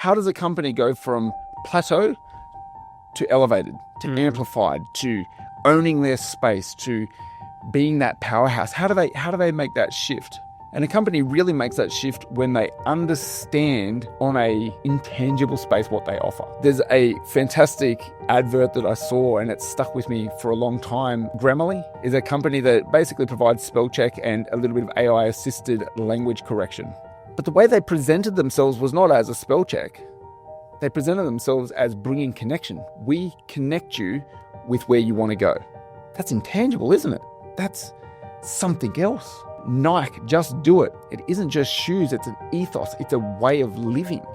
How does a company go from plateau to elevated, to amplified, to owning their space, to being that powerhouse? How do they make that shift? And a company really makes that shift when they understand on a intangible space what they offer. There's a fantastic advert that I saw and it stuck with me for a long time. Grammarly is a company that basically provides spell check and a little bit of AI assisted language correction. But the way they presented themselves was not as a spell check. They presented themselves as bringing connection. We connect you with where you want to go. That's intangible, isn't it? That's something else. Nike, just do it. It isn't just shoes, it's an ethos. It's a way of living.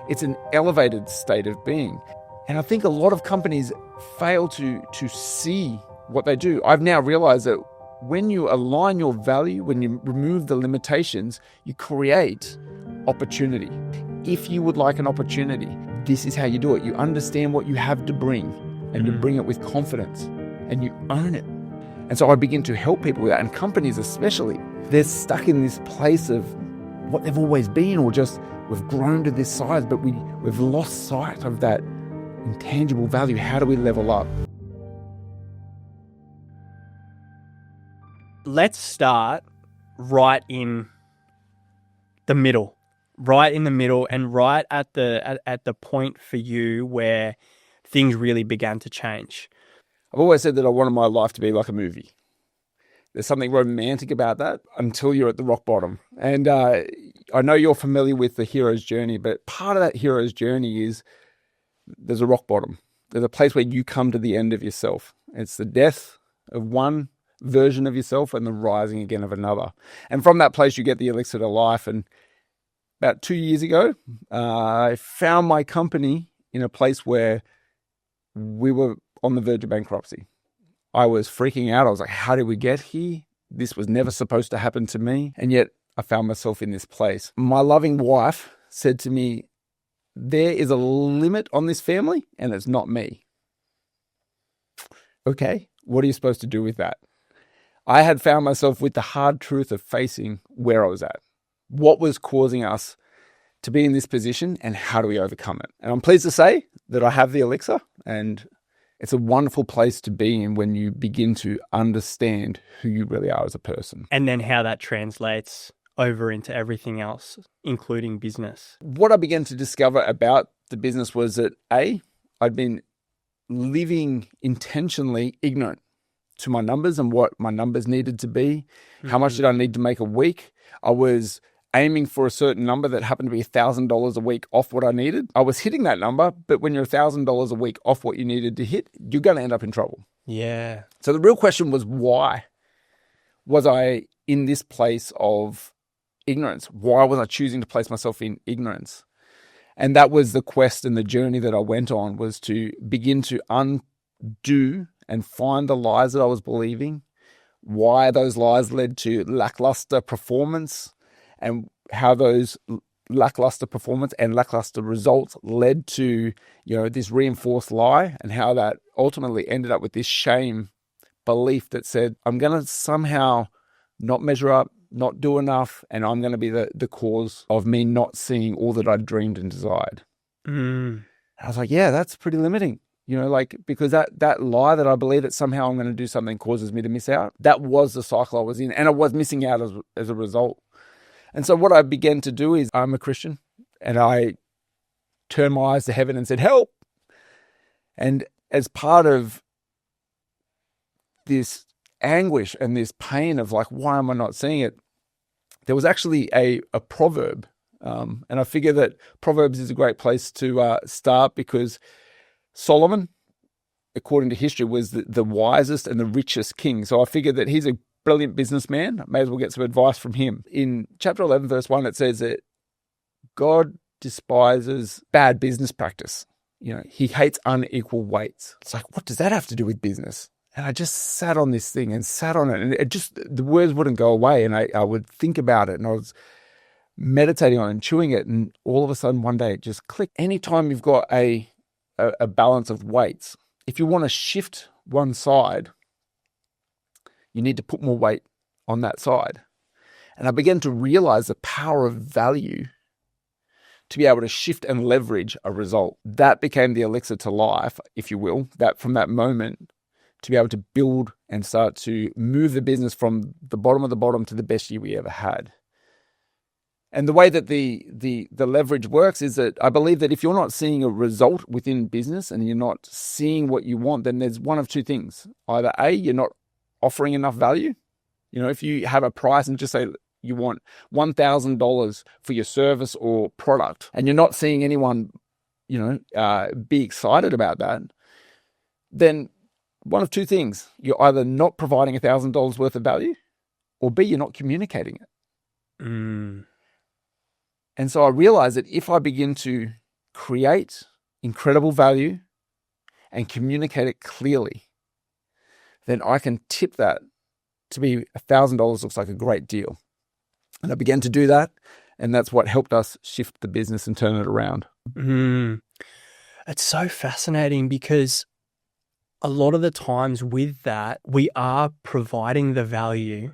It's an elevated state of being. And I think a lot of companies fail to see what they do. I've now realized that when you align your value, when you remove the limitations, you create opportunity. If you would like an opportunity, this is how you do it. You understand what you have to bring and you bring it with confidence and you own it. And so I begin to help people with that, and companies especially. They're stuck in this place of what they've always been, or just we've grown to this size, but we've lost sight of that intangible value. How do we level up? Let's start right in the middle. Right in the middle, and right at the point for you where things really began to change. I've always said that I wanted my life to be like a movie. There's something romantic about that until you're at the rock bottom. And I know you're familiar with the hero's journey, but part of that hero's journey is there's a rock bottom. There's a place where you come to the end of yourself. It's the death of one version of yourself and the rising again of another. And from that place, you get the elixir to life. And about 2 years ago, I found my company in a place where we were on the verge of bankruptcy. I was freaking out. I was like, how did we get here? This was never supposed to happen to me. And yet I found myself in this place. My loving wife said to me, there is a limit on this family and it's not me. Okay, what are you supposed to do with that? I had found myself with the hard truth of facing where I was at. What was causing us to be in this position and how do we overcome it? And I'm pleased to say that I have the elixir, and it's a wonderful place to be in when you begin to understand who you really are as a person. And then how that translates over into everything else, including business. What I began to discover about the business was that I'd been living intentionally ignorant to my numbers and what my numbers needed to be. How much did I need to make a week? I was aiming for a certain number that happened to be $1,000 a week off what I needed. I was hitting that number, but when you're $1,000 a week off what you needed to hit, you're going to end up in trouble. Yeah. So the real question was, why was I in this place of ignorance? Why was I choosing to place myself in ignorance? And that was the quest and the journey that I went on, was to begin to undo and find the lies that I was believing, why those lies led to lackluster performance, and how those lackluster performance and lackluster results led to, this reinforced lie, and how that ultimately ended up with this shame belief that said, I'm going to somehow not measure up, not do enough, and I'm going to be the cause of me not seeing all that I dreamed and desired. I was like, yeah, that's pretty limiting. Because that lie that I believe that somehow I'm going to do something causes me to miss out, that was the cycle I was in, and I was missing out as a result. And so what I began to do is, I'm a Christian, and I turned my eyes to heaven and said, help. And as part of this anguish and this pain of like, why am I not seeing it? There was actually a proverb. And I figure that Proverbs is a great place to start, because Solomon, according to history, was the wisest and the richest king. So I figured that he's a brilliant businessman. I may as well get some advice from him. In chapter 11, verse 1, it says that God despises bad business practice. He hates unequal weights. It's like, what does that have to do with business? And I just sat on this thing and sat on it, and the words wouldn't go away. And I would think about it, and I was meditating on it and chewing it. And all of a sudden one day it just clicked. Anytime you've got a balance of weights, if you want to shift one side, you need to put more weight on that side. And I began to realize the power of value to be able to shift and leverage a result. That became the elixir to life, if you will, that from that moment to be able to build and start to move the business from the bottom of the bottom to the best year we ever had. And the way that the leverage works is that I believe that if you're not seeing a result within business and you're not seeing what you want, then there's one of two things. Either A, you're not offering enough value. You know, if you have a price and just say you want $1,000 for your service or product and you're not seeing anyone, be excited about that, then one of two things. You're either not providing $1,000 worth of value or B, you're not communicating it. And so I realized that if I begin to create incredible value and communicate it clearly, then I can tip that to be $1,000 looks like a great deal. And I began to do that. And that's what helped us shift the business and turn it around. It's so fascinating because a lot of the times with that, we are providing the value,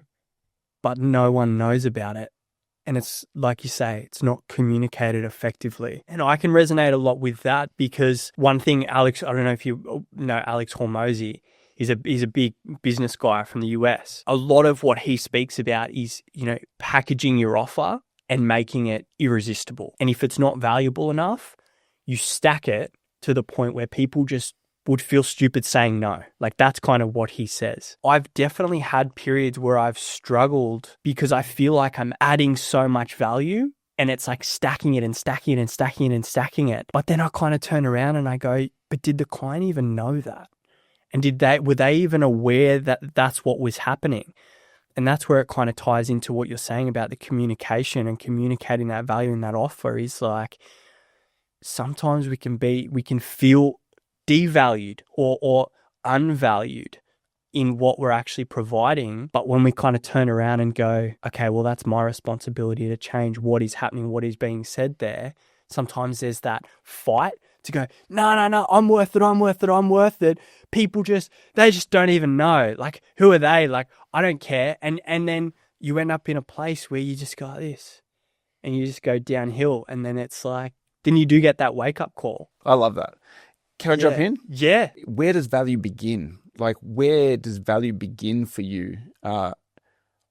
but no one knows about it. And it's like you say, it's not communicated effectively. And I can resonate a lot with that because one thing Alex, I don't know if you know Alex Hormozy, he's a big business guy from the US. A lot of what he speaks about is, packaging your offer and making it irresistible. And if it's not valuable enough, you stack it to the point where people just would feel stupid saying no. Like that's kind of what he says. I've definitely had periods where I've struggled because I feel like I'm adding so much value and it's like stacking it and stacking it and stacking it and stacking it. But then I kind of turn around and I go, but did the client even know that? And were they even aware that that's what was happening? And that's where it kind of ties into what you're saying about the communication and communicating that value in that offer is like, sometimes we can feel devalued or unvalued in what we're actually providing. But when we kind of turn around and go, okay, well, that's my responsibility to change what is happening, what is being said there. Sometimes there's that fight to go, no, I'm worth it. People they just don't even know. Like, who are they? Like, I don't care. And then you end up in a place where you just go like this and you just go downhill. And then it's like, then you do get that wake up call. I love that. Can I jump in? Yeah. Where does value begin? Like, where does value begin for you?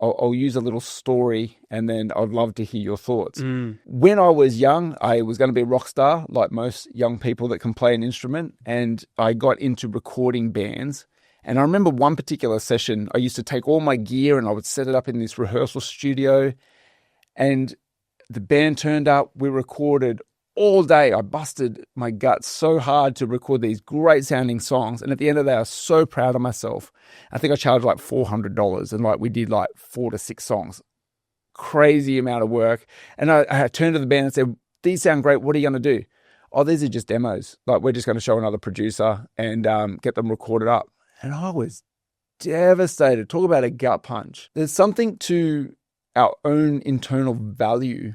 I'll use a little story and then I'd love to hear your thoughts. When I was young, I was going to be a rock star, like most young people that can play an instrument. And I got into recording bands. And I remember one particular session, I used to take all my gear and I would set it up in this rehearsal studio. And the band turned up, we recorded all day. I busted my guts so hard to record these great sounding songs. And at the end of the day, I was so proud of myself. I think I charged like $400 and we did 4 to 6 songs. Crazy amount of work. And I turned to the band and said, these sound great. What are you going to do? Oh, these are just demos. We're just going to show another producer and get them recorded up. And I was devastated. Talk about a gut punch. There's something to our own internal value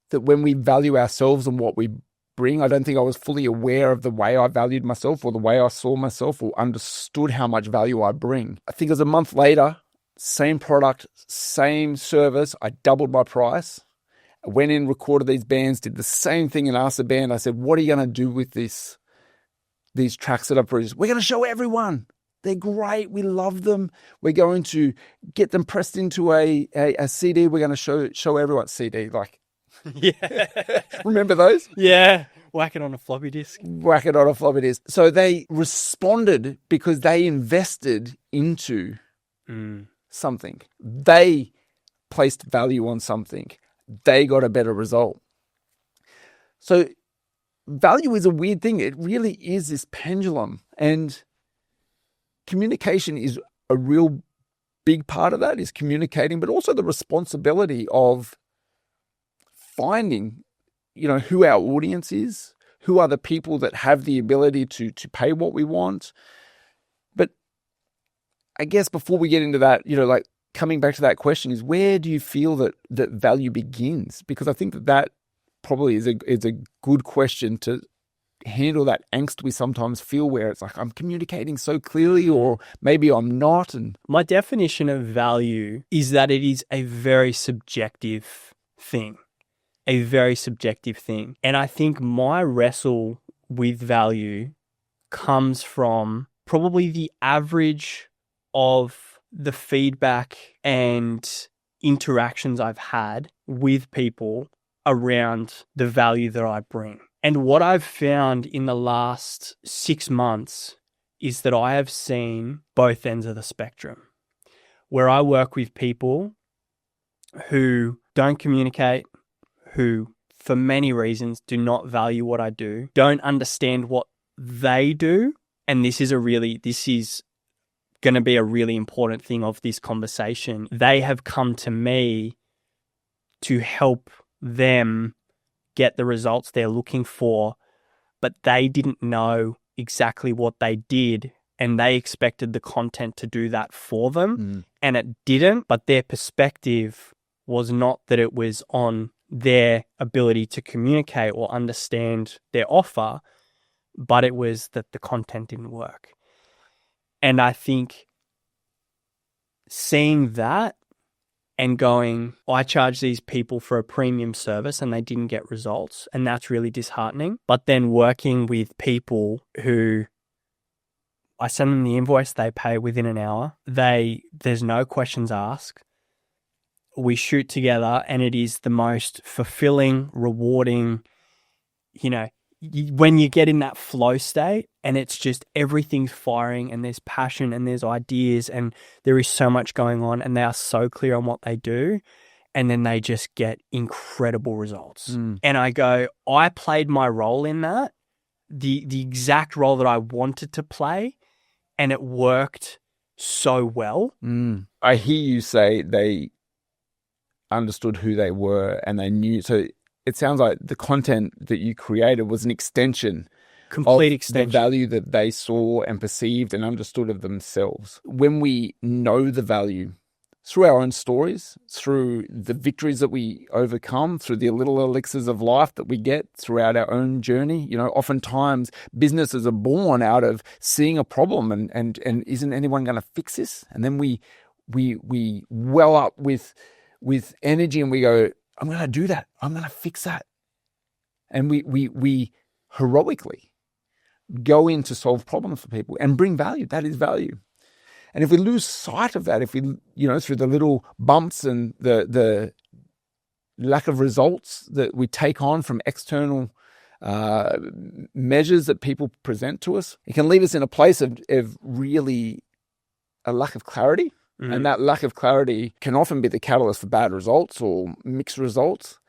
that when we value ourselves and what we bring, I don't think I was fully aware of the way I valued myself or the way I saw myself or understood how much value I bring. I think it was a month later, same product, same service. I doubled my price. I went in, recorded these bands, did the same thing and asked the band, I said, what are you going to do with these tracks that I've produced? We're going to show everyone. They're great. We love them. We're going to get them pressed into a CD. We're going to show everyone CD. Yeah. Remember those? Yeah. Whack it on a floppy disk. So they responded because they invested into something. They placed value on something. They got a better result. So value is a weird thing. It really is this pendulum. And communication is a real big part of that, is communicating, but also the responsibility of finding, who our audience is, who are the people that have the ability to pay what we want. But I guess before we get into that, coming back to that question is, where do you feel that value begins? Because I think that probably is a good question to handle that angst we sometimes feel where it's like, I'm communicating so clearly or maybe I'm not. And my definition of value is that it is a very subjective thing. a very subjective thing. And I think my wrestle with value comes from probably the average of the feedback and interactions I've had with people around the value that I bring. And what I've found in the last 6 months is that I have seen both ends of the spectrum, where I work with people who don't communicate, who for many reasons do not value what I do, don't understand what they do. And this is going to be a really important thing of this conversation. They have come to me to help them get the results they're looking for, but they didn't know exactly what they did, and they expected the content to do that for them, and it didn't. But their perspective was not that it was on their ability to communicate or understand their offer, but it was that the content didn't work. And I think seeing that and going, I charge these people for a premium service and they didn't get results, and that's really disheartening. But then working with people who I send them the invoice, they pay within an hour. There's no questions asked. We shoot together, and it is the most fulfilling, rewarding, when you get in that flow state and it's just everything's firing and there's passion and there's ideas and there is so much going on and they are so clear on what they do, and then they just get incredible results. And I go, I played my role in that, the exact role that I wanted to play, and it worked so well. I hear you say they understood who they were and they knew. So it sounds like the content that you created was an extension of the value that they saw and perceived and understood of themselves. When we know the value through our own stories, through the victories that we overcome, through the little elixirs of life that we get throughout our own journey, oftentimes businesses are born out of seeing a problem and isn't anyone going to fix this? And then we well up with energy and we go, I'm going to do that. I'm going to fix that. And we heroically go in to solve problems for people and bring value. That is value. And if we lose sight of that, if we, through the little bumps and the lack of results that we take on from external measures that people present to us, it can leave us in a place of really a lack of clarity. And that lack of clarity can often be the catalyst for bad results or mixed results.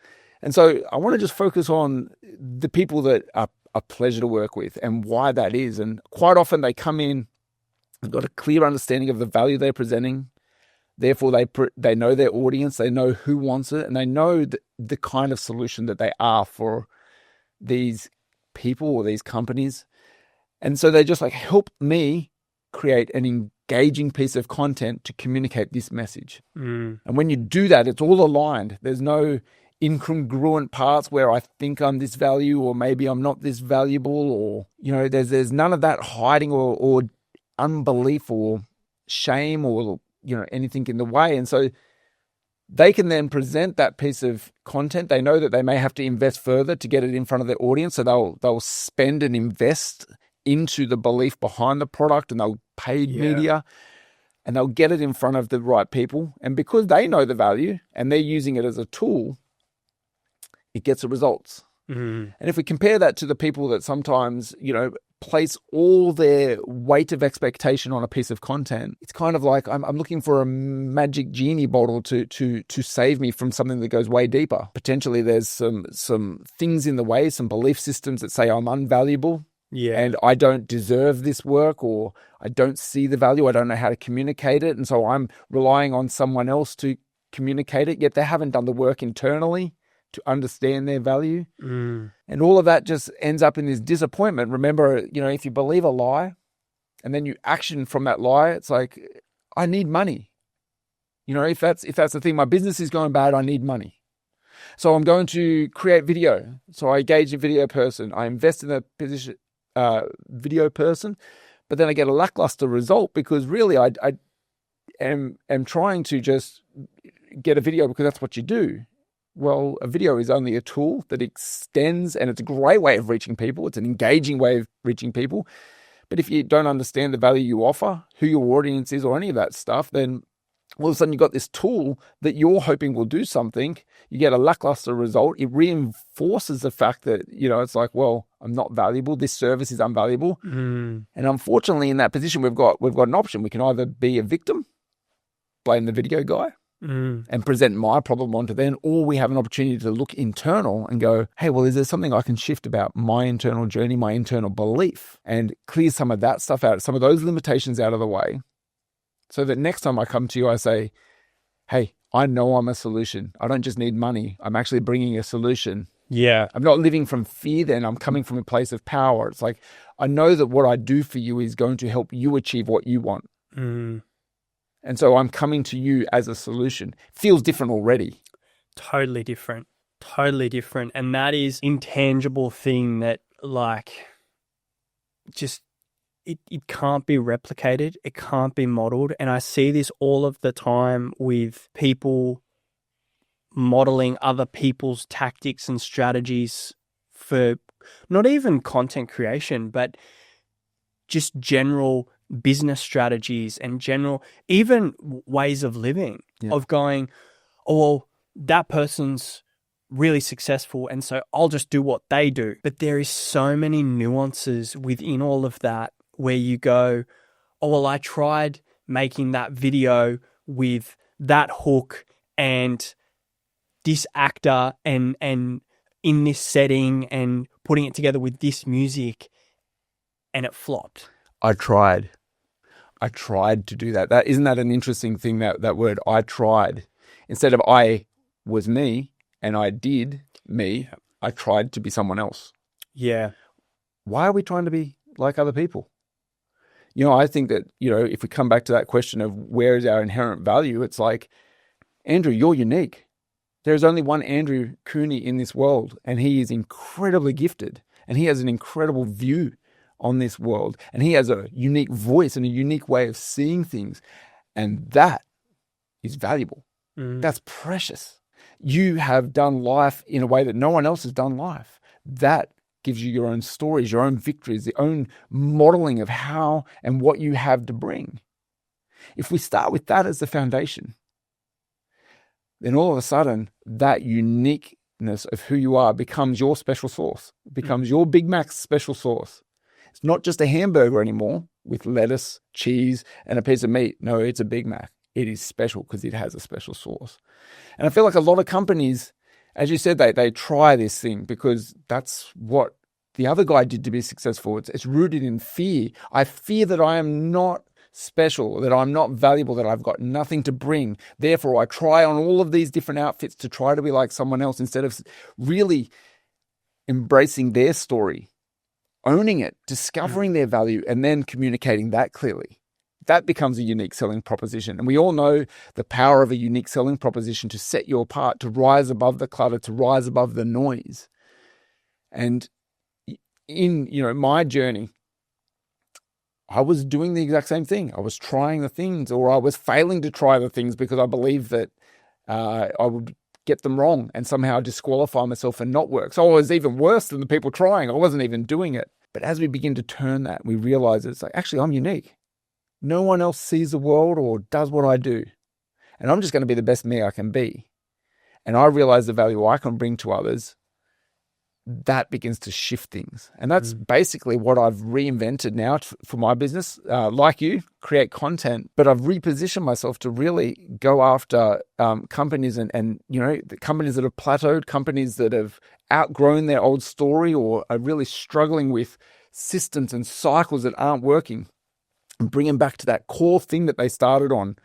And so I want to just focus on the people that are a pleasure to work with and why that is. And quite often they come in, they've got a clear understanding of the value they're presenting. Therefore, they know their audience, they know who wants it, and they know the kind of solution that they are for these people or these companies. And so they just help me create an engaging piece of content to communicate this message. And when you do that, it's all aligned. There's no incongruent parts where I think I'm this value or maybe I'm not this valuable, or, there's none of that hiding or unbelief or shame or, anything in the way. And so they can then present that piece of content. They know that they may have to invest further to get it in front of their audience. So they'll spend and invest into the belief behind the product, and they'll pay media, and they'll get it in front of the right people. And because they know the value and they're using it as a tool, it gets the results. And if we compare that to the people that sometimes, place all their weight of expectation on a piece of content, it's kind of like I'm looking for a magic genie bottle to save me from something that goes way deeper. Potentially there's some things in the way, some belief systems that say I'm unvaluable. And I don't deserve this work, or I don't see the value. I don't know how to communicate it. And so I'm relying on someone else to communicate it, yet they haven't done the work internally to understand their value. And all of that just ends up in this disappointment. Remember, if you believe a lie and then you action from that lie, it's like, I need money. If that's the thing, my business is going bad, I need money. So I'm going to create video. So I engage a video person. I invest in a position, video person, but then I get a lackluster result because really I am trying to just get a video because that's what you do. well, a video is only a tool that extends, and it's a great way of reaching people. It's an engaging way of reaching people. But if you don't understand the value you offer, who your audience is, or any of that stuff, then all of a sudden you've got this tool that you're hoping will do something. You get a lackluster result. It reinforces the fact that, it's like, well, I'm not valuable. This service is unvaluable. And unfortunately, in that position, we've got an option. We can either be a victim, blame the video guy, and present my problem onto them, or we have an opportunity to look internal and go, hey, well, is there something I can shift about my internal journey, my internal belief, and clear some of that stuff out, some of those limitations out of the way, so that next time I come to you, I say, hey, I know I'm a solution. I don't just need money. I'm actually bringing a solution. Yeah. I'm not living from fear then. I'm coming from a place of power. It's like, I know that what I do for you is going to help you achieve what you want. And so I'm coming to you as a solution. Feels different already. Totally different. Totally different. And that is intangible thing that just it can't be replicated. It can't be modeled. And I see this all of the time with people modeling other people's tactics and strategies for not even content creation, but just general business strategies and general, even ways of living, of going, oh, well, that person's really successful, and so I'll just do what they do. But there is so many nuances within all of that where you go, oh, well, I tried making that video with that hook and this actor and in this setting and putting it together with this music, and it flopped. I tried to do that. Isn't that an interesting thing, that word, I tried? Instead of I was me and I did me, I tried to be someone else. Yeah. Why are we trying to be like other people? I think that, if we come back to that question of where is our inherent value, it's like, Andrew, you're unique. There's only one Andrew Cooney in this world, and he is incredibly gifted, and he has an incredible view on this world, and he has a unique voice and a unique way of seeing things, and that is valuable. That's precious. You have done life in a way that no one else has done life. That gives you your own stories, your own victories, the own modeling of how and what you have to bring. If we start with that as the foundation, then all of a sudden that uniqueness of who you are becomes your special sauce. It becomes your Big Mac's special sauce. It's not just a hamburger anymore with lettuce, cheese, and a piece of meat. No, it's a Big Mac. It is special because it has a special sauce. And I feel like a lot of companies, as you said, they try this thing because that's what the other guy did to be successful. It's rooted in fear. I fear that I am not special, that I'm not valuable, that I've got nothing to bring. Therefore, I try on all of these different outfits to try to be like someone else instead of really embracing their story, owning it, discovering their value, and then communicating that clearly. That becomes a unique selling proposition. And we all know the power of a unique selling proposition to set you apart, to rise above the clutter, to rise above the noise. And in, my journey, I was doing the exact same thing. I was trying the things, or I was failing to try the things because I believed that I would get them wrong and somehow disqualify myself and not work. So I was even worse than the people trying. I wasn't even doing it. But as we begin to turn that, we realize it's like, actually, I'm unique. No one else sees the world or does what I do. And I'm just going to be the best me I can be. And I realize the value I can bring to others. That begins to shift things. And that's basically what I've reinvented now for my business. Like you, create content, but I've repositioned myself to really go after companies and the companies that have plateaued, companies that have outgrown their old story or are really struggling with systems and cycles that aren't working, and bring them back to that core thing that they started on.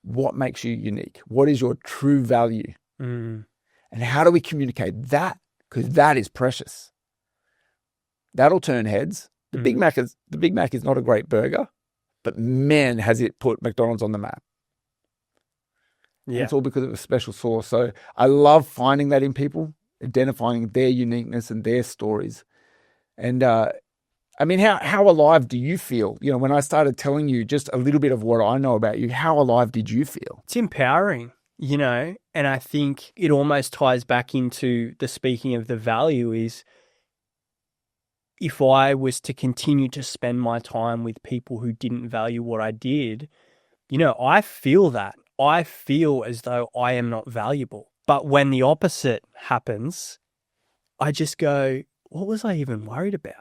What makes you unique? What is your true value? And how do we communicate that? Because that is precious. That'll turn heads. The Big Mac is not a great burger, but man, has it put McDonald's on the map. Yeah. It's all because of a special sauce. So I love finding that in people, identifying their uniqueness and their stories. And how alive do you feel? When I started telling you just a little bit of what I know about you, how alive did you feel? It's empowering. And I think it almost ties back into the speaking of the value is if I was to continue to spend my time with people who didn't value what I did, I feel that. I feel as though I am not valuable. But when the opposite happens, I just go, what was I even worried about?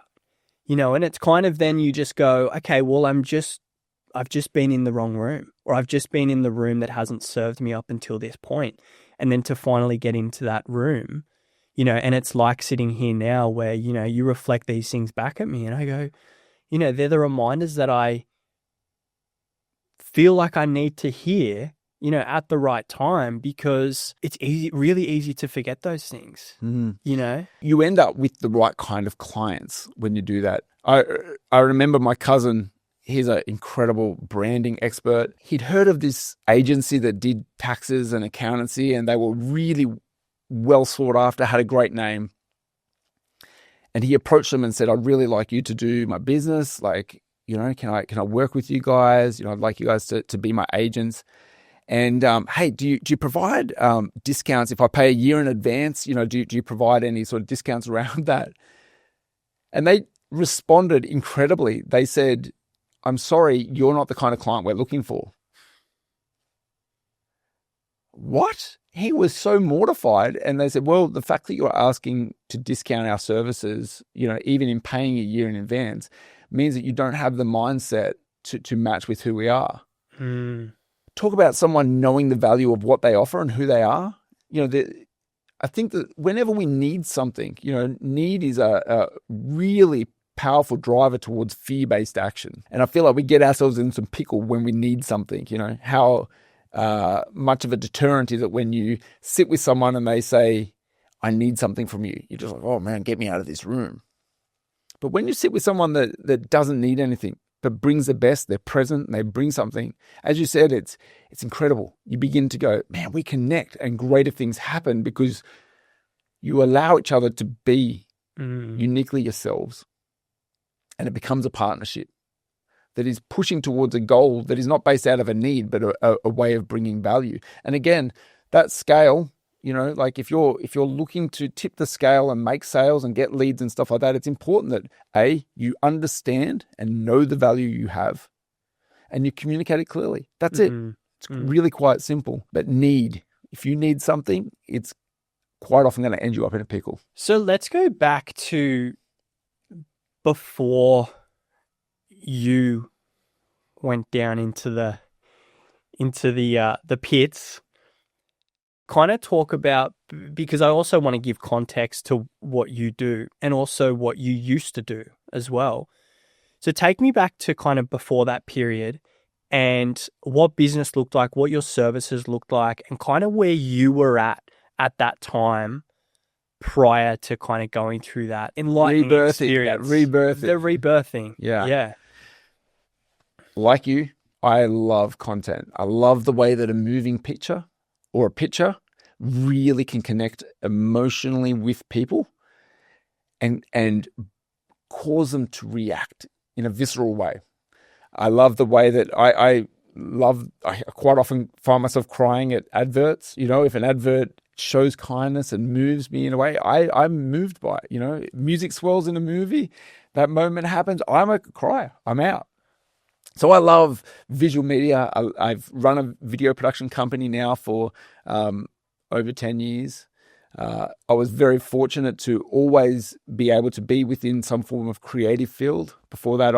And it's kind of then you just go, okay, well, I've just been in the wrong room, or I've just been in the room that hasn't served me up until this point. And then to finally get into that room, and it's like sitting here now where, you reflect these things back at me and I go, they're the reminders that I feel like I need to hear, at the right time, because it's really easy to forget those things, You end up with the right kind of clients when you do that. I remember my cousin, he's an incredible branding expert. He'd heard of this agency that did taxes and accountancy, and they were really well sought after, had a great name. And he approached them and said, I'd really like you to do my business. Like, can I work with you guys? I'd like you guys to be my agents. And, hey, do you provide discounts if I pay a year in advance? Do you provide any sort of discounts around that? And they responded incredibly. They said, I'm sorry, you're not the kind of client we're looking for. What? He was so mortified. And they said, well, the fact that you're asking to discount our services, even in paying a year in advance, means that you don't have the mindset to match with who we are. Talk about someone knowing the value of what they offer and who they are. I think that whenever we need something, need is a really powerful driver towards fear-based action. And I feel like we get ourselves in some pickle when we need something, how much of a deterrent is it when you sit with someone and they say, I need something from you. You're just like, oh man, get me out of this room. But when you sit with someone that doesn't need anything, but brings the best, they're present, and they bring something, as you said, it's incredible. You begin to go, man, we connect and greater things happen because you allow each other to be uniquely yourselves. And it becomes a partnership that is pushing towards a goal that is not based out of a need, but a way of bringing value. And again, that scale, like if you're looking to tip the scale and make sales and get leads and stuff like that, it's important that you understand and know the value you have and you communicate it clearly. That's it. It's really quite simple. But if you need something, it's quite often going to end you up in a pickle. So let's go back to before you went down into the pits. Kind of talk about, because I also want to give context to what you do and also what you used to do as well. So take me back to kind of before that period and what business looked like, what your services looked like, and kind of where you were at that time prior to kind of going through that enlightening experience. The rebirthing. Yeah. Like you, I love content. I love the way that a moving picture or a picture really can connect emotionally with people and cause them to react in a visceral way. I love the way that I quite often find myself crying at adverts. If an advert shows kindness and moves me in a way, I'm moved by it. Music swells in a movie, that moment happens, I'm a crier, I'm out. So I love visual media. I've run a video production company now for over 10 years. I was very fortunate to always be able to be within some form of creative field. Before that,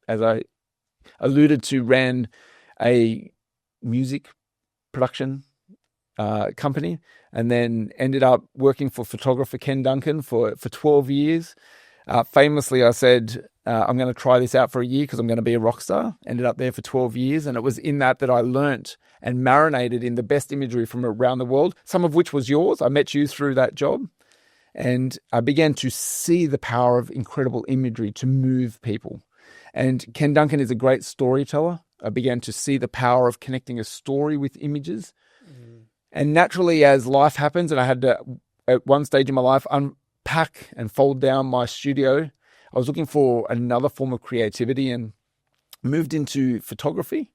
as I alluded to, ran a music production company and then ended up working for photographer Ken Duncan for 12 years. Famously, I said, I'm going to try this out for a year because I'm going to be a rock star. Ended up there for 12 years. And it was in that I learnt and marinated in the best imagery from around the world, some of which was yours. I met you through that job. And I began to see the power of incredible imagery to move people. And Ken Duncan is a great storyteller. I began to see the power of connecting a story with images. And naturally, as life happens, and I had to, at one stage in my life, unpack and fold down my studio, I was looking for another form of creativity and moved into photography.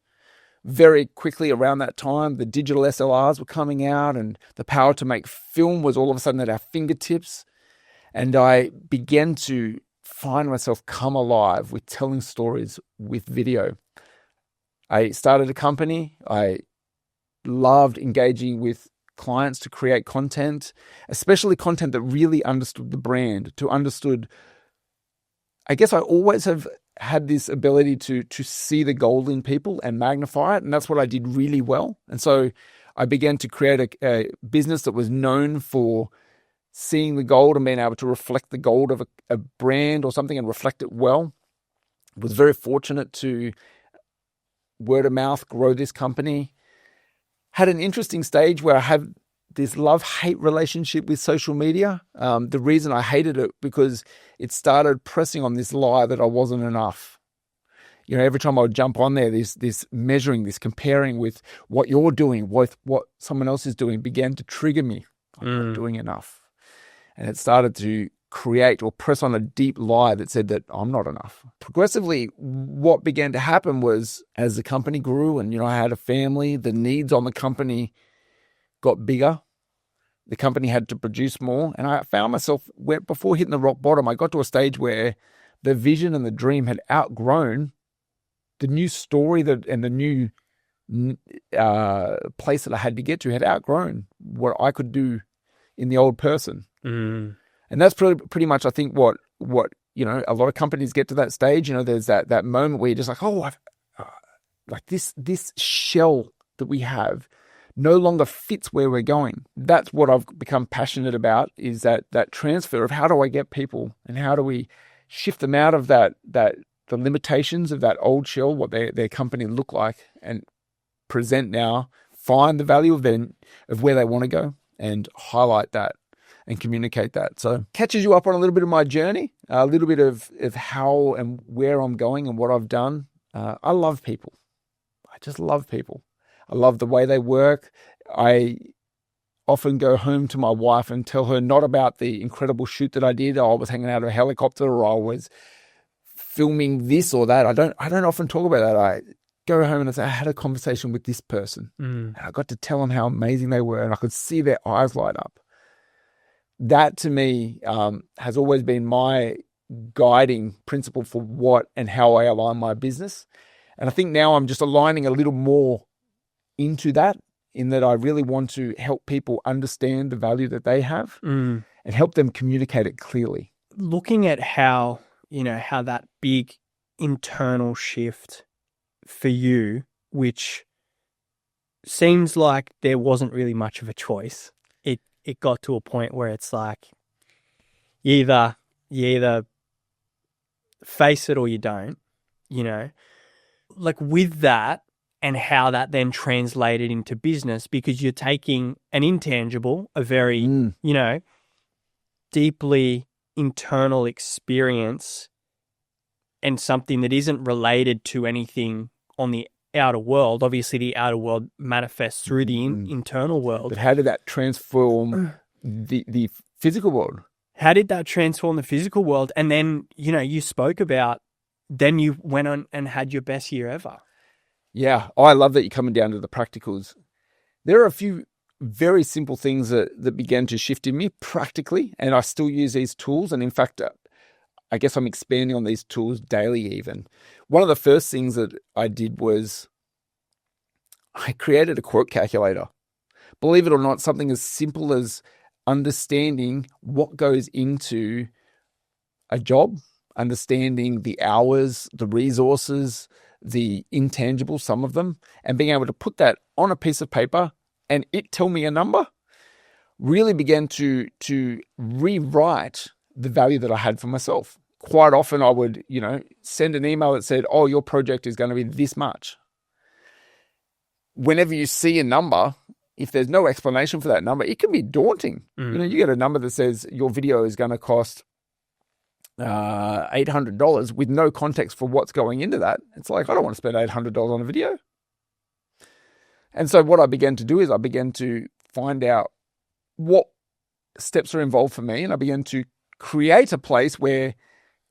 very quickly around that time, the digital SLRs were coming out and the power to make film was all of a sudden at our fingertips. And I began to find myself come alive with telling stories with video. I started a company. I loved engaging with clients to create content, especially content that really understood the brand, I guess I always have had this ability to see the gold in people and magnify it. And that's what I did really well. And so I began to create a business that was known for seeing the gold and being able to reflect the gold of a brand or something and reflect it well. Was very fortunate to word of mouth grow this company. Had an interesting stage where I had this love-hate relationship with social media. The reason I hated it because it started pressing on this lie that I wasn't enough. Every time I would jump on there, this measuring, this comparing with what you're doing, with what someone else is doing began to trigger me. I'm not doing enough. And it started to create or press on a deep lie that said that I'm not enough. Progressively, what began to happen was as the company grew and, I had a family, the needs on the company got bigger. The company had to produce more. And I found myself, before hitting the rock bottom, I got to a stage where the vision and the dream had outgrown the new story and the new place that I had to get to had outgrown what I could do in the old person. And that's pretty much, I think, what a lot of companies get to that stage. There's that moment where you're just like, this shell that we have no longer fits where we're going. That's what I've become passionate about, is that transfer of how do I get people and how do we shift them out of the limitations of that old shell, what their company look like, and present now, find the value of where they want to go and highlight that and communicate that. So catches you up on a little bit of my journey, a little bit of how and where I'm going and what I've done. I love people. I just love people. I love the way they work. I often go home to my wife and tell her not about the incredible shoot that I did. I was hanging out of a helicopter or I was filming this or that. I don't often talk about that. I go home and I say, I had a conversation with this person. And I got to tell them how amazing they were and I could see their eyes light up. That to me has always been my guiding principle for what and how I align my business. And I think now I'm just aligning a little more into that, in that I really want to help people understand the value that they have and help them communicate it clearly. Looking at how that big internal shift for you, which seems like there wasn't really much of a choice. It got to a point where it's like you either face it or you don't, like with that, and how that then translated into business, because you're taking an intangible, a very, deeply internal experience and something that isn't related to anything on the outer world. Obviously, the outer world manifests through the internal world. But how did that transform the physical world? How did that transform the physical world? And then, you spoke about, then you went on and had your best year ever. Yeah, I love that you're coming down to the practicals. There are a few very simple things that began to shift in me practically, and I still use these tools. And in fact, I guess I'm expanding on these tools daily even. One of the first things that I did was I created a quote calculator. Believe it or not, something as simple as understanding what goes into a job, understanding the hours, the resources, the intangible, some of them, and being able to put that on a piece of paper and it tell me a number, really began to rewrite the value that I had for myself. Quite often I would, send an email that said, oh, your project is going to be this much. Whenever you see a number, if there's no explanation for that number, it can be daunting. You get a number that says your video is going to cost $800 with no context for what's going into that. It's like, I don't want to spend $800 on a video. And so what I began to do is I began to find out what steps are involved for me. And I began to create a place where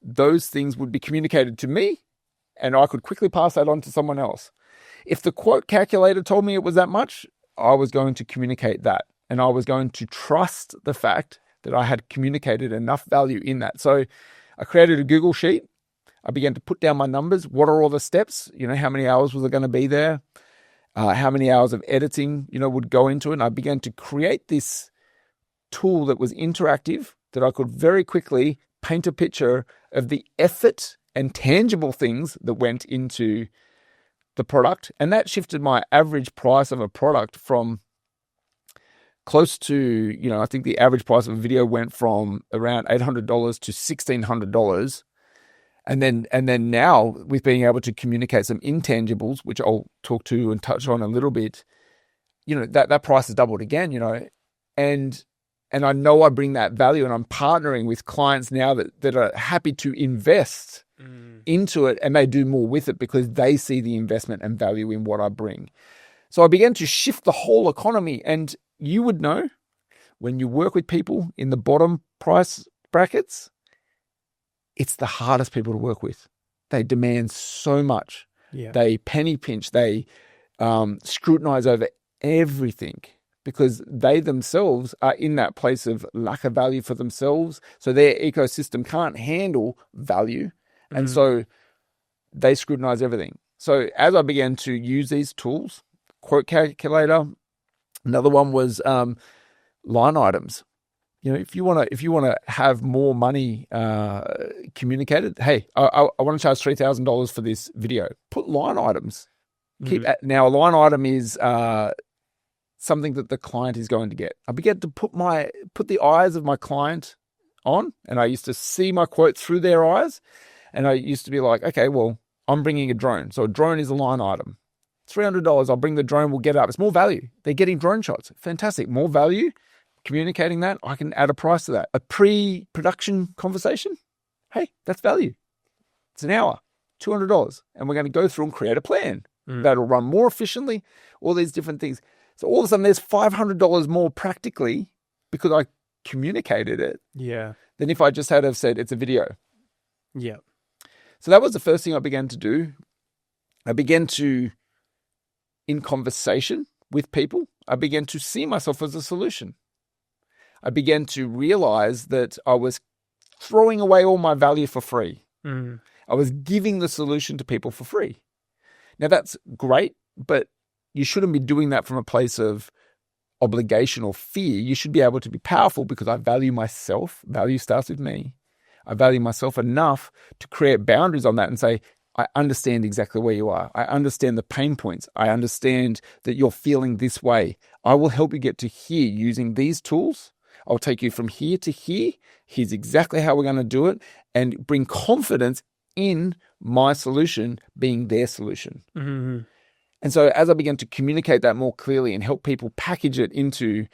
those things would be communicated to me and I could quickly pass that on to someone else. If the quote calculator told me it was that much, I was going to communicate that. And I was going to trust the fact that I had communicated enough value in that. So I created a Google sheet. I began to put down my numbers. What are all the steps? How many hours was I going to be there? How many hours of editing, would go into it? And I began to create this tool that was interactive, that I could very quickly paint a picture of the effort and tangible things that went into the product. And that shifted my average price of a product from close to, I think the average price of a video went from around $800 to $1,600. And then now, with being able to communicate some intangibles, which I'll talk to and touch on a little bit, that price has doubled again, and I know I bring that value, and I'm partnering with clients now that are happy to invest into it, and they do more with it because they see the investment and value in what I bring. So I began to shift the whole economy. And you would know, when you work with people in the bottom price brackets, it's the hardest people to work with. They demand so much. Yeah. They penny pinch. They scrutinize over everything because they themselves are in that place of lack of value for themselves. So their ecosystem can't handle value. And so they scrutinize everything. So as I began to use these tools, quote calculator, another one was line items. If you want to have more money communicated, hey, I want to charge $3,000 for this video. Put line items. Now a line item is something that the client is going to get. I began to put the eyes of my client on, and I used to see my quote through their eyes, and I used to be like, okay, well, I'm bringing a drone, so a drone is a line item. $300. I'll bring the drone. We'll get up. It's more value. They're getting drone shots. Fantastic. More value. Communicating that, I can add a price to that. A pre-production conversation, hey, that's value. It's an hour, $200, and we're going to go through and create a plan that'll run more efficiently, all these different things. So all of a sudden, there's $500 more practically because I communicated it than if I just had have said it's a video. Yeah. So that was the first thing I began to do. I began to, in conversation with people, I began to see myself as a solution. I began to realize that I was throwing away all my value for free. I was giving the solution to people for free. Now that's great, but you shouldn't be doing that from a place of obligation or fear. You should be able to be powerful because I value myself. Value starts with me. I value myself enough to create boundaries on that and say, I understand exactly where you are. I understand the pain points. I understand that you're feeling this way. I will help you get to here using these tools. I'll take you from here to here. Here's exactly how we're going to do it, and bring confidence in my solution being their solution. And so as I began to communicate that more clearly and help people package it into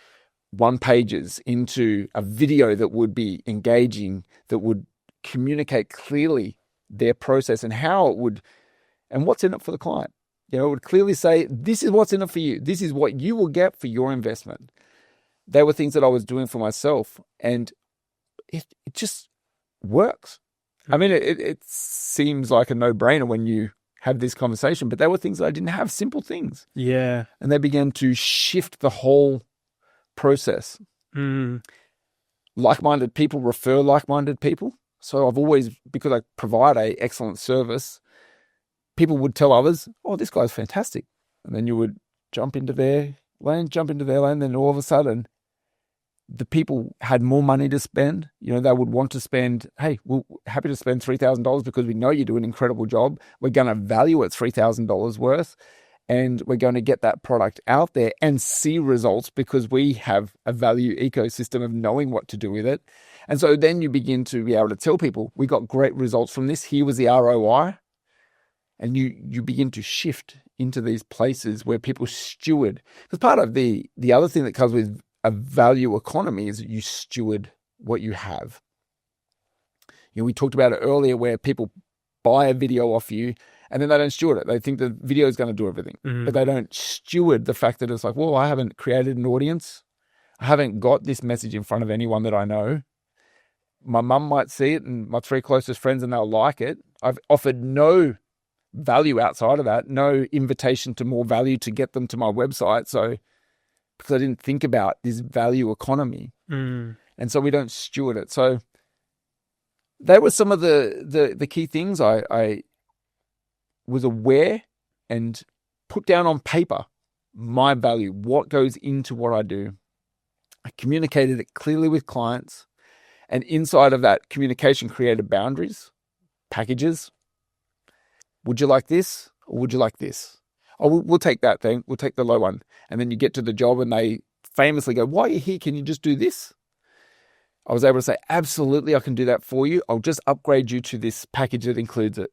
one pages, into a video that would be engaging, that would communicate clearly their process and how it would, and what's in it for the client. It would clearly say, this is what's in it for you. This is what you will get for your investment. They were things that I was doing for myself, and it just works. I mean, it seems like a no-brainer when you have this conversation, but they were things that I didn't have, simple things. Yeah. And they began to shift the whole process. Like-minded people refer like-minded people. So I've always, because I provide a excellent service, people would tell others, oh, this guy's fantastic. And then you would jump into their lane, then all of a sudden, the people had more money to spend. They would want to spend, hey, we're happy to spend $3,000 because we know you do an incredible job. We're going to value it $3,000 worth, and we're going to get that product out there and see results because we have a value ecosystem of knowing what to do with it. And so then you begin to be able to tell people, we got great results from this. Here was the ROI. And you begin to shift into these places where people steward. Because part of the other thing that comes with a value economy is that you steward what you have. We talked about it earlier where people buy a video off you and then they don't steward it. They think the video is going to do everything, but they don't steward the fact that it's like, well, I haven't created an audience. I haven't got this message in front of anyone that I know. My mum might see it and my 3 closest friends and they'll like it. I've offered no value outside of that, no invitation to more value to get them to my website. So because I didn't think about this value economy. Mm. And so we don't steward it. So they were some of the key things I was aware and put down on paper my value, what goes into what I do. I communicated it clearly with clients, and inside of that communication created boundaries, packages. Would you like this or would you like this? Oh, we'll take that thing. We'll take the low one. And then you get to the job and they famously go, "Why are you here? Can you just do this?" I was able to say, "Absolutely, I can do that for you. I'll just upgrade you to this package that includes it."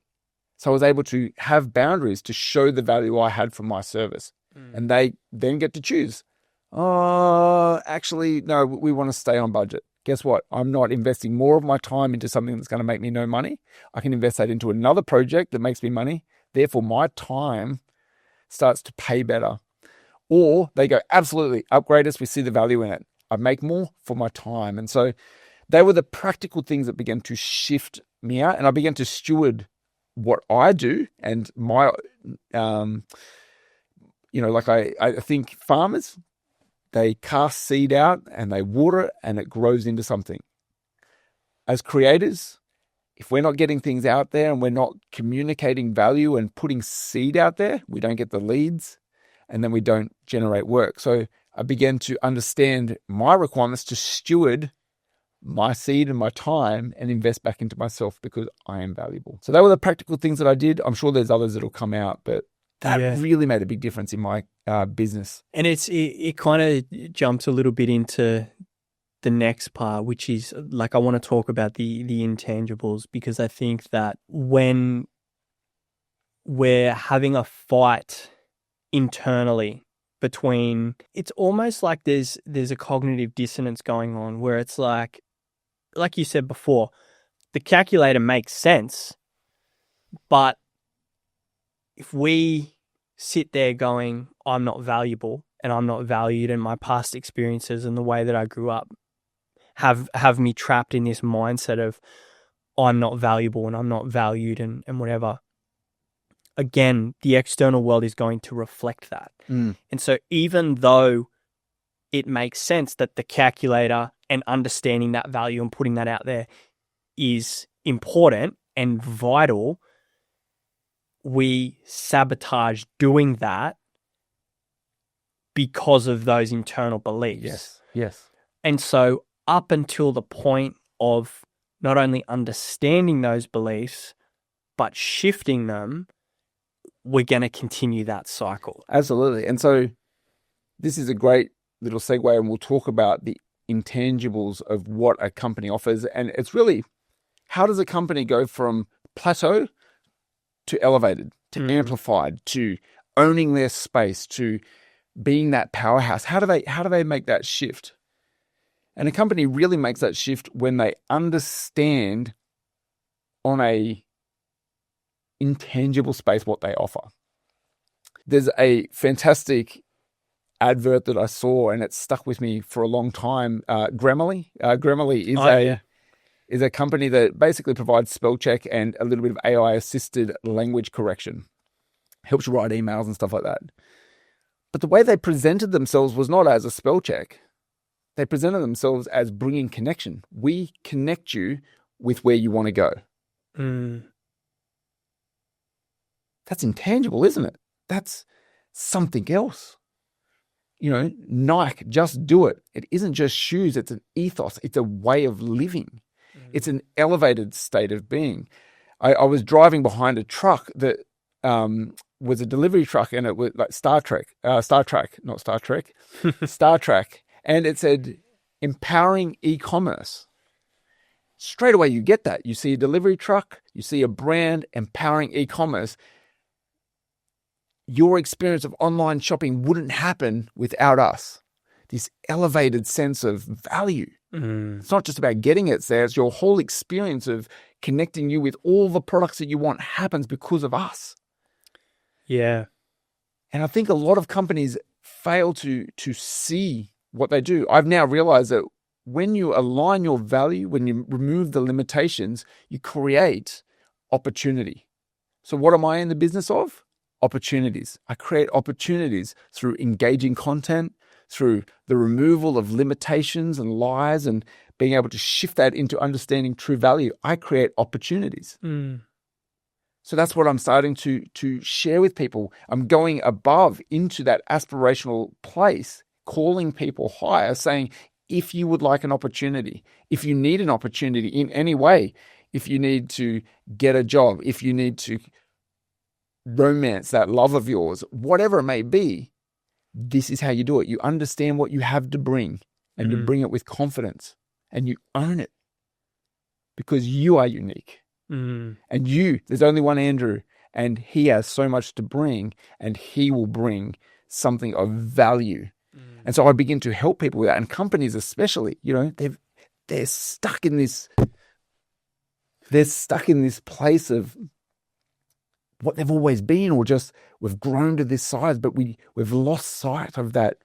So I was able to have boundaries to show the value I had from my service. And they then get to choose. Oh, actually, no, we want to stay on budget. Guess what? I'm not investing more of my time into something that's going to make me no money. I can invest that into another project that makes me money. Therefore, my time starts to pay better. Or they go, "Absolutely, upgrade us. We see the value in it. I make more for my time." And so they were the practical things that began to shift me out. And I began to steward what I do and my, like I think farmers, they cast seed out and they water it and it grows into something. As creators, if we're not getting things out there and we're not communicating value and putting seed out there, we don't get the leads and then we don't generate work. So I began to understand my requirements to steward my seed and my time and invest back into myself because I am valuable. So that were the practical things that I did. I'm sure there's others that'll come out, but that really made a big difference in my business. And it kind of jumps a little bit into the next part, which is like I want to talk about the intangibles, because I think that when we're having a fight internally between, it's almost like there's a cognitive dissonance going on where it's like you said before, the calculator makes sense, but if we sit there going, "I'm not valuable and I'm not valued," and my past experiences and the way that I grew up have me trapped in this mindset of I'm not valuable and I'm not valued and whatever, again, the external world is going to reflect that. And so even though it makes sense that the calculator and understanding that value and putting that out there is important and vital, we sabotage doing that because of those internal beliefs. Yes. And so up until the point of not only understanding those beliefs, but shifting them, we're going to continue that cycle. Absolutely. And so this is a great little segue, and we'll talk about the intangibles of what a company offers. And it's really, how does a company go from plateau to elevated, to amplified, to owning their space, to being that powerhouse? How do they make that shift? And a company really makes that shift when they understand on a intangible space what they offer. There's a fantastic advert that I saw and it stuck with me for a long time. Grammarly. Grammarly is a company that basically provides spell check and a little bit of AI assisted language correction. Helps you write emails and stuff like that. But the way they presented themselves was not as a spell check. They presented themselves as bringing connection. We connect you with where you want to go. That's intangible, isn't it? That's something else. Nike, just do it. It isn't just shoes. It's an ethos. It's a way of living. It's an elevated state of being. I was driving behind a truck that was a delivery truck, and it was like Star Trek, and it said empowering e-commerce. Straight away you get that. You see a delivery truck, you see a brand empowering e-commerce. Your experience of online shopping wouldn't happen without us. This elevated sense of value. It's not just about getting it there. It's your whole experience of connecting you with all the products that you want happens because of us. Yeah. And I think a lot of companies fail to see what they do. I've now realized that when you align your value, when you remove the limitations, you create opportunity. So what am I in the business of? Opportunities. I create opportunities through engaging content, through the removal of limitations and lies, and being able to shift that into understanding true value. I create opportunities. So that's what I'm starting to share with people. I'm going above into that aspirational place, calling people higher, saying, if you would like an opportunity, if you need an opportunity in any way, if you need to get a job, if you need to romance that love of yours, whatever it may be, this is how you do it. You understand what you have to bring, and you bring it with confidence, and you own it because you are unique. And there's only one Andrew, and he has so much to bring, and he will bring something of value. And so I begin to help people with that, and companies especially, they're stuck in this place of what they've always been, or just we've grown to this size, but we've lost sight of that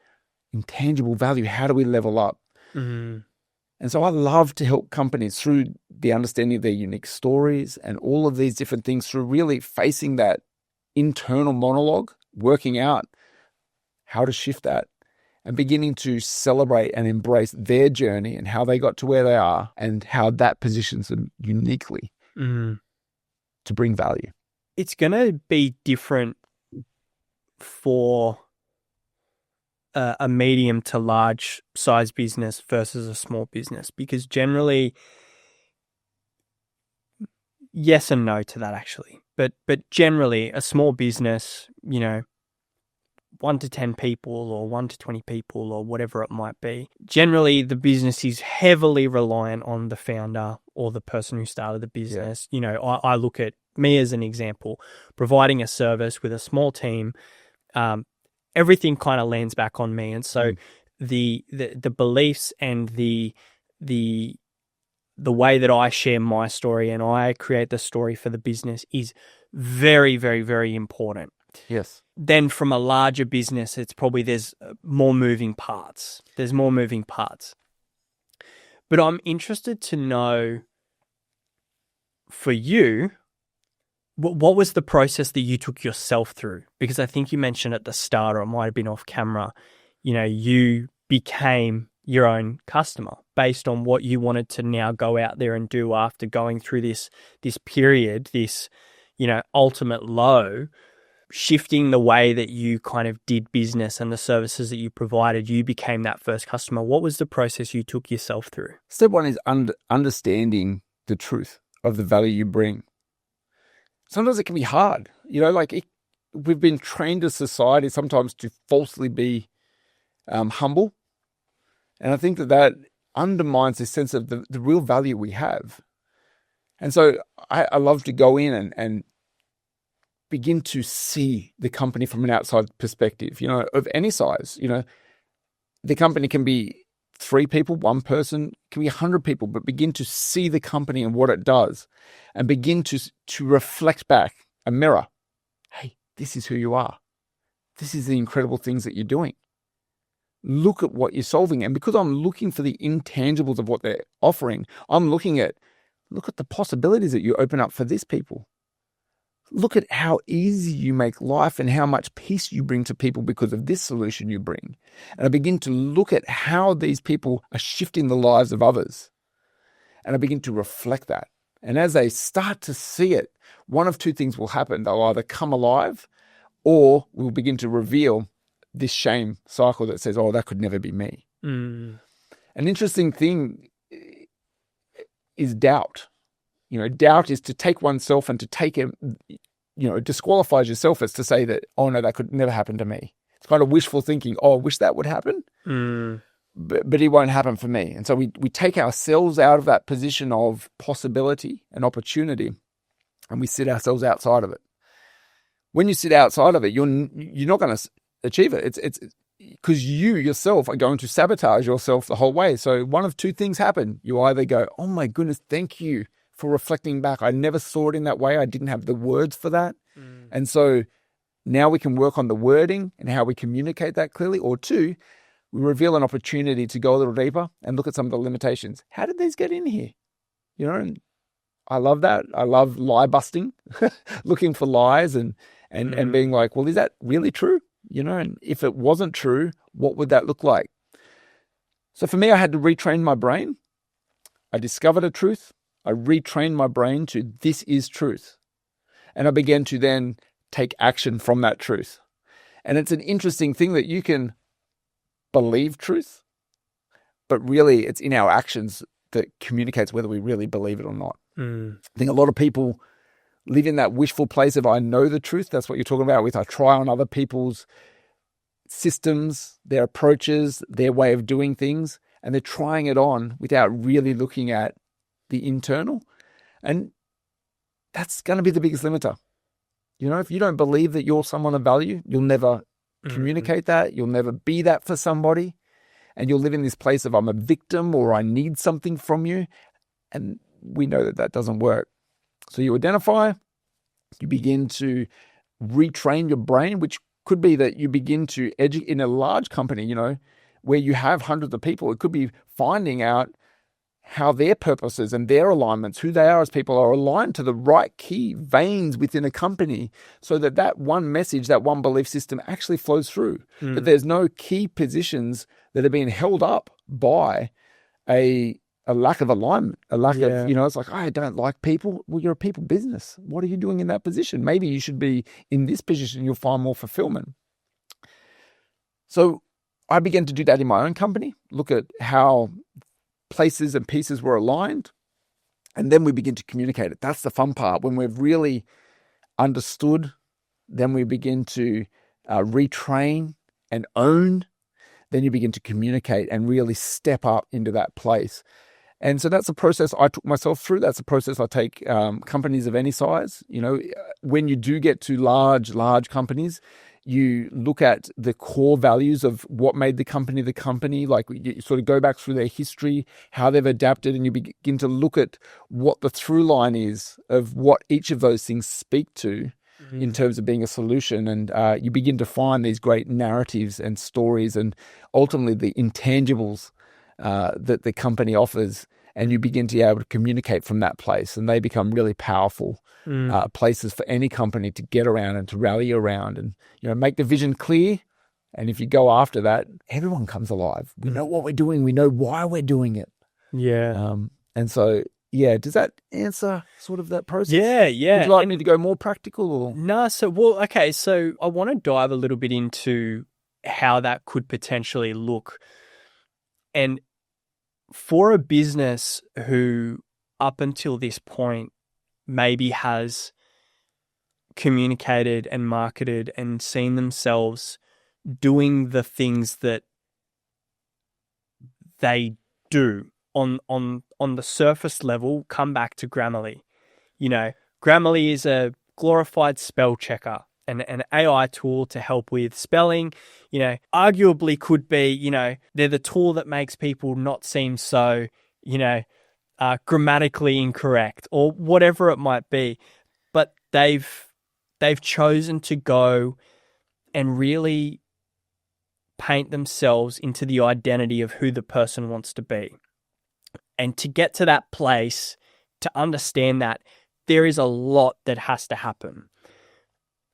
intangible value. How do we level up? And so I love to help companies through the understanding of their unique stories and all of these different things, through really facing that internal monologue, working out how to shift that, and beginning to celebrate and embrace their journey and how they got to where they are, and how that positions them uniquely to bring value. It's going to be different for a medium to large size business versus a small business, because generally, yes and no to that actually, but generally a small business, 1 to 10 people or 1 to 20 people or whatever it might be, generally the business is heavily reliant on the founder or the person who started the business. I look at me as an example, providing a service with a small team. Everything kind of lands back on me, and so the beliefs and the way that I share my story and I create the story for the business is very, very, very important. Yes. Then from a larger business, it's probably there's more moving parts. But I'm interested to know, for you, what was the process that you took yourself through? Because I think you mentioned at the start, or it might have been off camera, you became your own customer based on what you wanted to now go out there and do after going through this period, this, ultimate low, shifting the way that you kind of did business and the services that you provided. You became that first customer. What was the process you took yourself through? Step one is understanding the truth of the value you bring. Sometimes it can be hard, we've been trained as society sometimes to falsely be humble. And I think that undermines the sense of the real value we have. And so I love to go in and begin to see the company from an outside perspective, of any size. The company can be 3 people, 1 person, can be 100 people, but begin to see the company and what it does, and begin to reflect back a mirror. Hey, this is who you are. This is the incredible things that you're doing. Look at what you're solving. And because I'm looking for the intangibles of what they're offering, I'm look at the possibilities that you open up for these people. Look at how easy you make life and how much peace you bring to people because of this solution you bring. And I begin to look at how these people are shifting the lives of others. And I begin to reflect that. And as they start to see it, one of 2 things will happen. They'll either come alive, or we'll begin to reveal this shame cycle that says, oh, that could never be me. An interesting thing is doubt. Doubt is to take oneself and to take it, disqualifies yourself as to say that, oh no, that could never happen to me. It's kind of wishful thinking. Oh, I wish that would happen, but it won't happen for me. And so we take ourselves out of that position of possibility and opportunity, and we sit ourselves outside of it. When you sit outside of it, you're not going to achieve it. It's because you yourself are going to sabotage yourself the whole way. So one of 2 things happen. You either go, oh my goodness, thank you for reflecting back. I never saw it in that way. I didn't have the words for that. And so now we can work on the wording and how we communicate that clearly. Or 2, we reveal an opportunity to go a little deeper and look at some of the limitations. How did these get in here? And I love that. I love lie busting. looking for lies and being like, well, is that really true? And if it wasn't true, what would that look like? So for me, I had to retrain my brain. I discovered a truth. I retrained my brain to this is truth. And I began to then take action from that truth. And it's an interesting thing that you can believe truth, but really it's in our actions that communicates whether we really believe it or not. I think a lot of people live in that wishful place of I know the truth. That's what you're talking about with I try on other people's systems, their approaches, their way of doing things, and they're trying it on without really looking at the internal. And that's going to be the biggest limiter. If you don't believe that you're someone of value, you'll never communicate that. You'll never be that for somebody. And you'll live in this place of I'm a victim or I need something from you. And we know that doesn't work. So you identify, you begin to retrain your brain, which could be that you begin to educate in a large company, where you have hundreds of people. It could be finding out how their purposes and their alignments, who they are as people, are aligned to the right key veins within a company so that one message, that one belief system actually flows through. That there's no key positions that are being held up by a lack of alignment, a lack of, it's like, I don't like people. Well, you're a people business. What are you doing in that position? Maybe you should be in this position. You'll find more fulfillment. So I began to do that in my own company, look at how places and pieces were aligned, and then we begin to communicate it. That's the fun part. When we've really understood, then we begin to retrain and own. Then you begin to communicate and really step up into that place. And so that's a process I took myself through. That's a process I take companies of any size. When you do get to large companies, you look at the core values of what made the company, like you sort of go back through their history, how they've adapted, and you begin to look at what the through line is of what each of those things speak to in terms of being a solution. And you begin to find these great narratives and stories and ultimately the intangibles that the company offers. And you begin to be able to communicate from that place. And they become really powerful places for any company to get around and to rally around and, make the vision clear. And if you go after that, everyone comes alive. We know what we're doing. We know why we're doing it. Yeah. And so, does that answer sort of that process? Yeah. Would you like me to go more practical or? No. So I want to dive a little bit into how that could potentially look. And for a business who up until this point maybe has communicated and marketed and seen themselves doing the things that they do on the surface level, come back to Grammarly. Grammarly is a glorified spell checker and an AI tool to help with spelling, arguably could be, they're the tool that makes people not seem so, grammatically incorrect or whatever it might be. But they've chosen to go and really paint themselves into the identity of who the person wants to be. And to get to that place, to understand that, there is a lot that has to happen.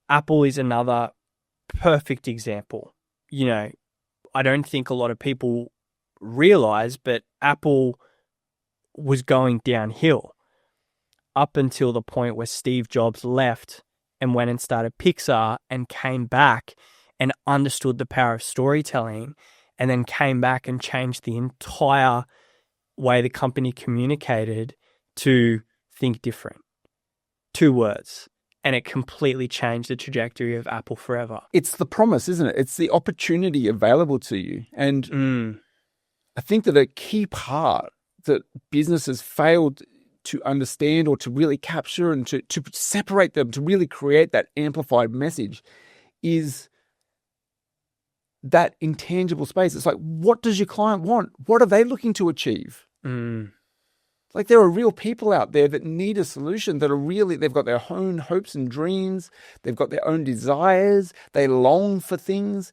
Apple is another perfect example. I don't think a lot of people realize, but Apple was going downhill up until the point where Steve Jobs left and went and started Pixar and came back and understood the power of storytelling and then came back and changed the entire way the company communicated to think different. 2 words. And it completely changed the trajectory of Apple forever. It's the promise, isn't it? It's the opportunity available to you. And I think that a key part that businesses failed to understand or to really capture and to separate them, to really create that amplified message is that intangible space. It's like, what does your client want? What are they looking to achieve? Like there are real people out there that need a solution that are really, they've got their own hopes and dreams. They've got their own desires. They long for things.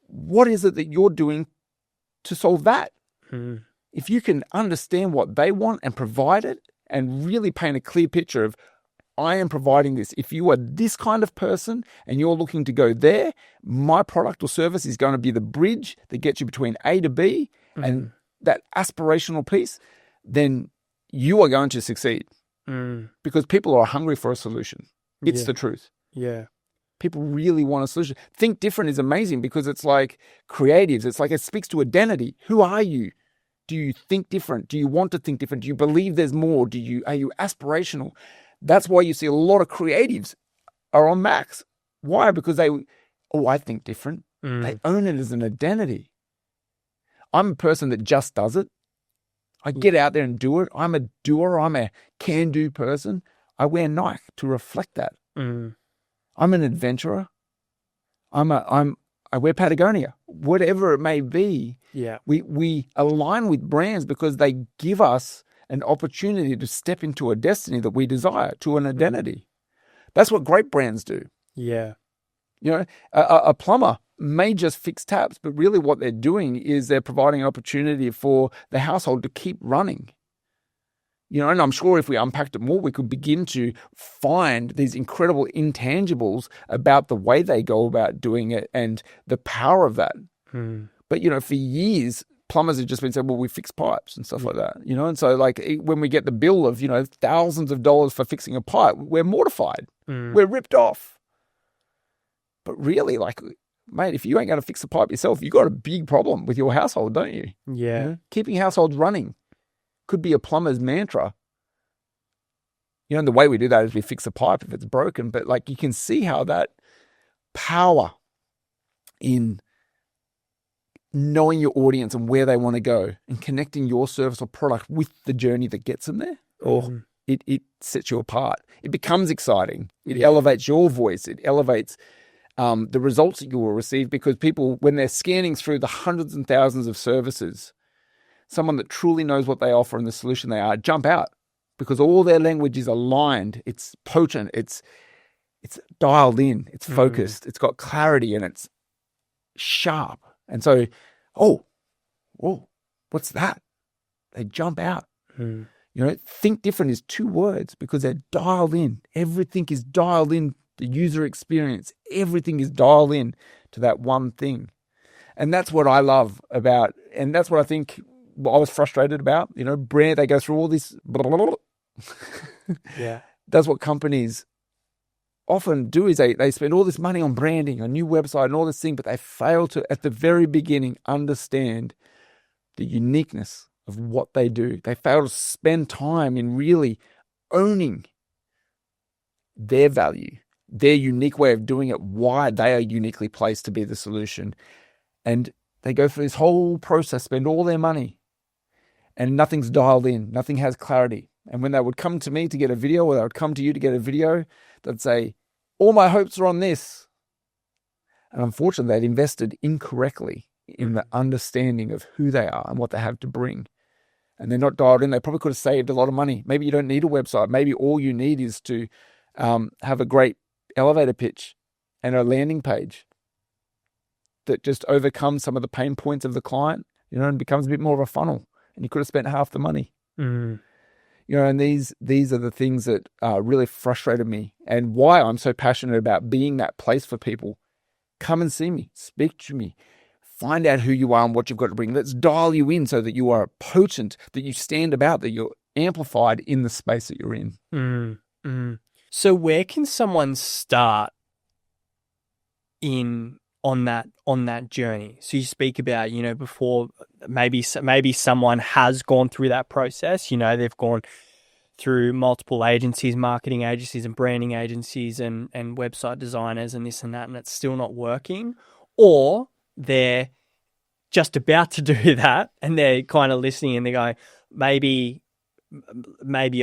What is it that you're doing to solve that? If you can understand what they want and provide it and really paint a clear picture of I am providing this. If you are this kind of person and you're looking to go there, my product or service is going to be the bridge that gets you between A to B and that aspirational piece, then you are going to succeed because people are hungry for a solution. It's the truth. Yeah. People really want a solution. Think different is amazing because it's like creatives. It's like it speaks to identity. Who are you? Do you think different? Do you want to think different? Do you believe there's more? Are you aspirational? That's why you see a lot of creatives are on max. Why? Because I think different. They own it as an identity. I'm a person that just does it. I get out there and do it. I'm a doer. I'm a can-do person. I wear Nike to reflect that. I'm an adventurer. I wear Patagonia. Whatever it may be. Yeah. We align with brands because they give us an opportunity to step into a destiny that we desire, to an identity. That's what great brands do. Yeah. You know, a plumber may just fix taps, but really what they're doing is they're providing an opportunity for the household to keep running. You know, and I'm sure if we unpacked it more, we could begin to find these incredible intangibles about the way they go about doing it and the power of that. But, you know, for years, plumbers have just been saying, well, we fix pipes and stuff like that, you know? And so like when we get the bill of, you know, thousands of dollars for fixing a pipe, we're mortified. We're ripped off. But really, like, mate, if you ain't going to fix the pipe yourself, you got a big problem with your household, don't you? Yeah. You know? Keeping households running could be a plumber's mantra. You know, the way we do that is we fix a pipe if it's broken. But like you can see how that power in knowing your audience and where they want to go and connecting your service or product with the journey that gets them there, it sets you apart. It becomes exciting. It elevates your voice. It elevates the results that you will receive because people, when they're scanning through the hundreds and thousands of services, someone that truly knows what they offer and the solution they are, jump out because all their language is aligned. It's potent. It's dialed in. It's focused. It's got clarity and it's sharp. And so, whoa, what's that? They jump out. You know, think different is 2 words because they're dialed in. Everything is dialed in. The user experience, everything is dialed in to that one thing. And that's what I love about, and that's what I think I was frustrated about. You know, brand, they go through all this, blah, blah, blah, blah. Yeah. That's what companies often do is they spend all this money on branding, a new website and all this thing, but they fail to, at the very beginning, understand the uniqueness of what they do. They fail to spend time in really owning their value, their unique way of doing it, why they are uniquely placed to be the solution. And they go through this whole process, spend all their money, and nothing's dialed in, nothing has clarity. And when they would come to me to get a video, or they would come to you to get a video, they'd say, all my hopes are on this. And unfortunately, they'd invested incorrectly in the understanding of who they are and what they have to bring. And they're not dialed in. They probably could have saved a lot of money. Maybe you don't need a website. Maybe all you need is to have a great elevator pitch and a landing page that just overcomes some of the pain points of the client, you know, and becomes a bit more of a funnel. And you could have spent half the money. You know, and these are the things that really frustrated me and why I'm so passionate about being that place for people. Come and see me, speak to me, find out who you are and what you've got to bring. Let's dial you in so that you are potent, that you stand about, that you're amplified in the space that you're in. So where can someone start on that journey? So you speak about, you know, before maybe someone has gone through that process, you know, they've gone through multiple agencies, marketing agencies and branding agencies and website designers and this and that, and it's still not working, or they're just about to do that and they're kind of listening and they're going, maybe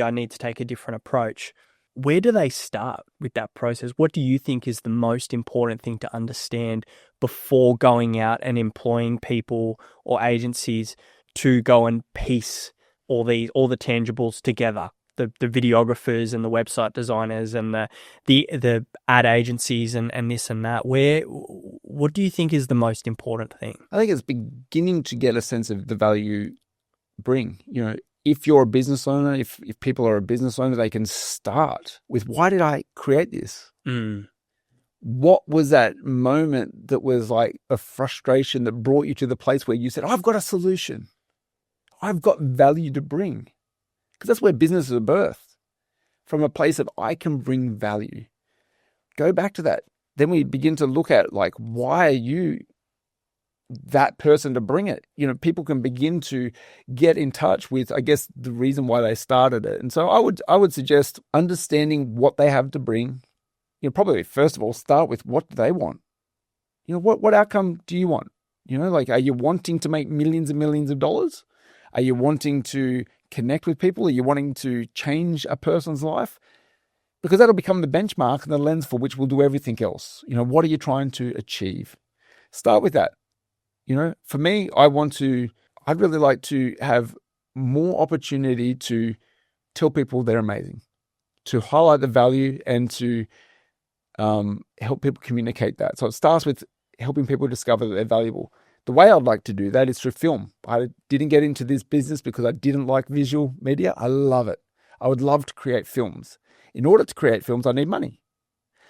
I need to take a different approach. Where do they start with that process? What do you think is the most important thing to understand before going out and employing people or agencies to go and piece all the tangibles together? The videographers and the website designers and the ad agencies and this and that. What do you think is the most important thing? I think it's beginning to get a sense of the value you bring. You know, if you're a business owner, if people are a business owner, they can start with, why did I create this? What was that moment that was like a frustration that brought you to the place where you said, I've got a solution. I've got value to bring. Because that's where businesses are birthed, from a place of I can bring value. Go back to that. Then we begin to look at like, why are you that person to bring it? You know, people can begin to get in touch with, I guess, the reason why they started it. And so I would suggest understanding what they have to bring. You know, probably first of all, start with, what do they want? You know, what outcome do you want? You know, like, are you wanting to make millions and millions of dollars? Are you wanting to connect with people? Are you wanting to change a person's life? Because that'll become the benchmark and the lens for which we'll do everything else. You know, what are you trying to achieve? Start with that. You know, for me, I'd really like to have more opportunity to tell people they're amazing, to highlight the value and to help people communicate that. So it starts with helping people discover that they're valuable. The way I'd like to do that is through film. I didn't get into this business because I didn't like visual media. I love it. I would love to create films. In order to create films, I need money.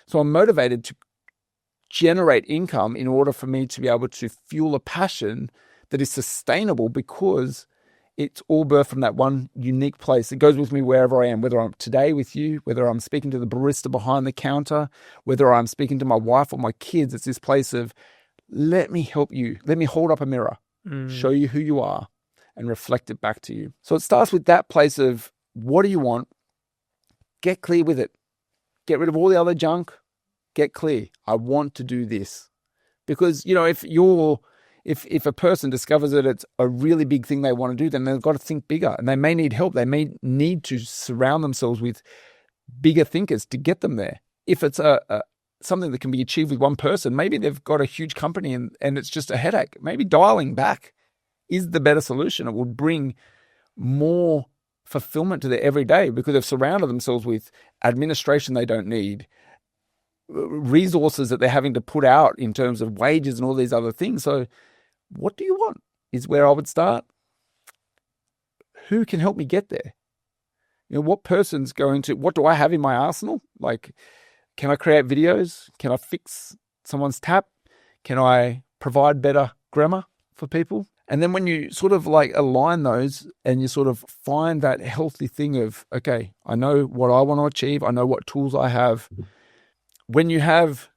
So I'm motivated to generate income in order for me to be able to fuel a passion that is sustainable, because it's all birthed from that one unique place. It goes with me wherever I am, whether I'm today with you, whether I'm speaking to the barista behind the counter, whether I'm speaking to my wife or my kids. It's this place of, let me help you. Let me hold up a mirror, show you who you are, and reflect it back to you. So it starts with that place of, what do you want? Get clear with it. Get rid of all the other junk. Get clear. I want to do this. Because, you know, if a person discovers that it's a really big thing they want to do, then they've got to think bigger, and they may need help. They may need to surround themselves with bigger thinkers to get them there. If it's something that can be achieved with one person, maybe they've got a huge company and it's just a headache. Maybe dialing back is the better solution. It will bring more fulfillment to their everyday, because they've surrounded themselves with administration they don't need, resources that they're having to put out in terms of wages and all these other things. So what do you want is where I would start. Who can help me get there? You know, what do I have in my arsenal? Like, can I create videos? Can I fix someone's tap? Can I provide better grammar for people? And then when you sort of like align those and you sort of find that healthy thing of, okay, I know what I want to achieve. I know what tools I have. When you have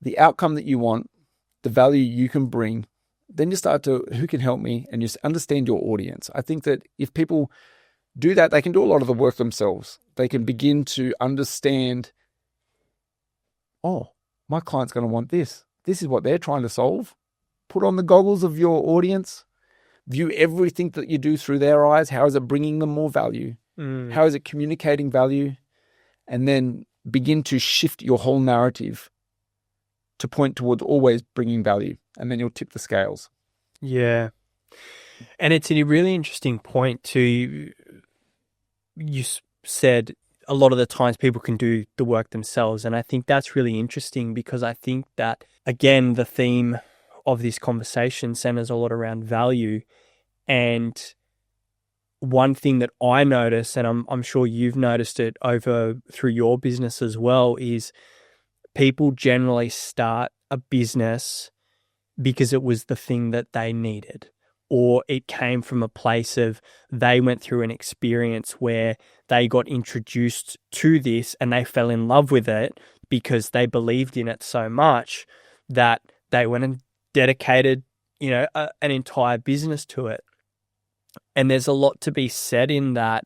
the outcome that you want, the value you can bring, then you start to, who can help me? And you understand your audience. I think that if people do that, they can do a lot of the work themselves. They can begin to understand, oh, my client's going to want this. This is what they're trying to solve. Put on the goggles of your audience. View everything that you do through their eyes. How is it bringing them more value? How is it communicating value? And then begin to shift your whole narrative to point towards always bringing value. And then you'll tip the scales. Yeah. And it's a really interesting point too. You said a lot of the times people can do the work themselves. And I think that's really interesting, because I think that, again, the theme of this conversation centers a lot around value. And one thing that I notice, and I'm sure you've noticed it through your business as well, is people generally start a business because it was the thing that they needed, or it came from a place of they went through an experience where they got introduced to this and they fell in love with it because they believed in it so much that they went and dedicated, an entire business to it. And there's a lot to be said in that,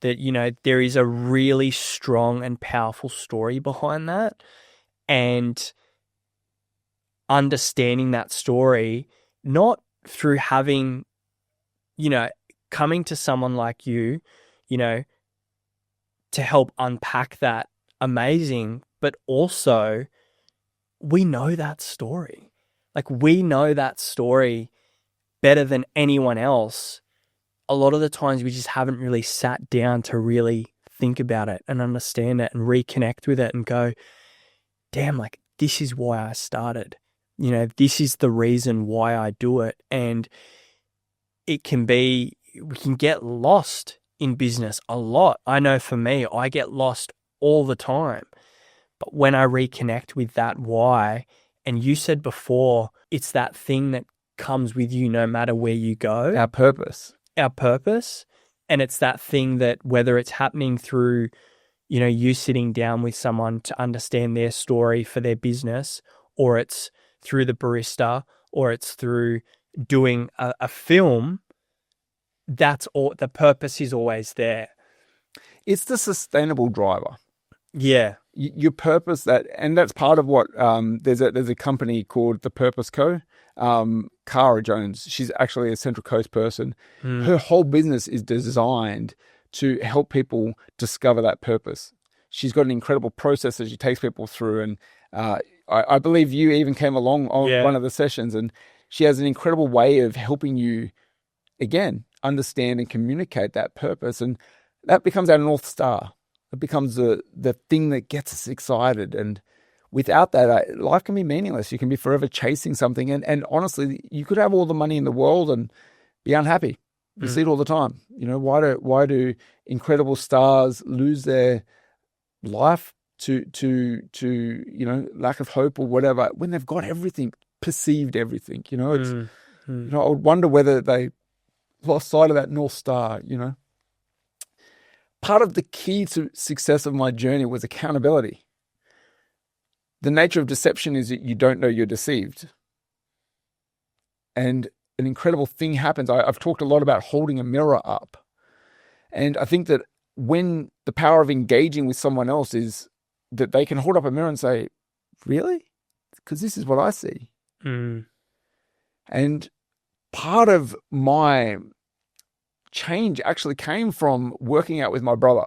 there is a really strong and powerful story behind that. And understanding that story, not through having, coming to someone like you, to help unpack that, amazing, but also we know that story. Like, we know that story better than anyone else. A lot of the times we just haven't really sat down to really think about it and understand it and reconnect with it and go, damn, like, this is why I started. This is the reason why I do it. And it can be, we can get lost in business a lot. I know for me, I get lost all the time. But when I reconnect with that why, and you said before, it's that thing that comes with you no matter where you go. Our purpose. And it's that thing that whether it's happening through, you sitting down with someone to understand their story for their business, or it's through the barista, or it's through doing a film, that's all. The purpose is always there. It's the sustainable driver. Yeah. Your purpose, and that's part of what there's a company called The Purpose Co. Cara Jones, she's actually a Central Coast person. Her whole business is designed to help people discover that purpose. She's got an incredible process that she takes people through, and I believe you even came along on one of the sessions, and she has an incredible way of helping you, again, understand and communicate that purpose, and that becomes our North Star. It becomes the thing that gets us excited. And without that, life can be meaningless. You can be forever chasing something. And honestly, you could have all the money in the world and be unhappy. You see it all the time. Why do incredible stars lose their life to lack of hope or whatever when they've got everything, perceived everything? It's I would wonder whether they lost sight of that North Star. Part of the key to success of my journey was accountability. The nature of deception is that you don't know you're deceived. And an incredible thing happens. I've talked a lot about holding a mirror up. And I think that when the power of engaging with someone else is that they can hold up a mirror and say, really? Because this is what I see. And part of my change actually came from working out with my brother.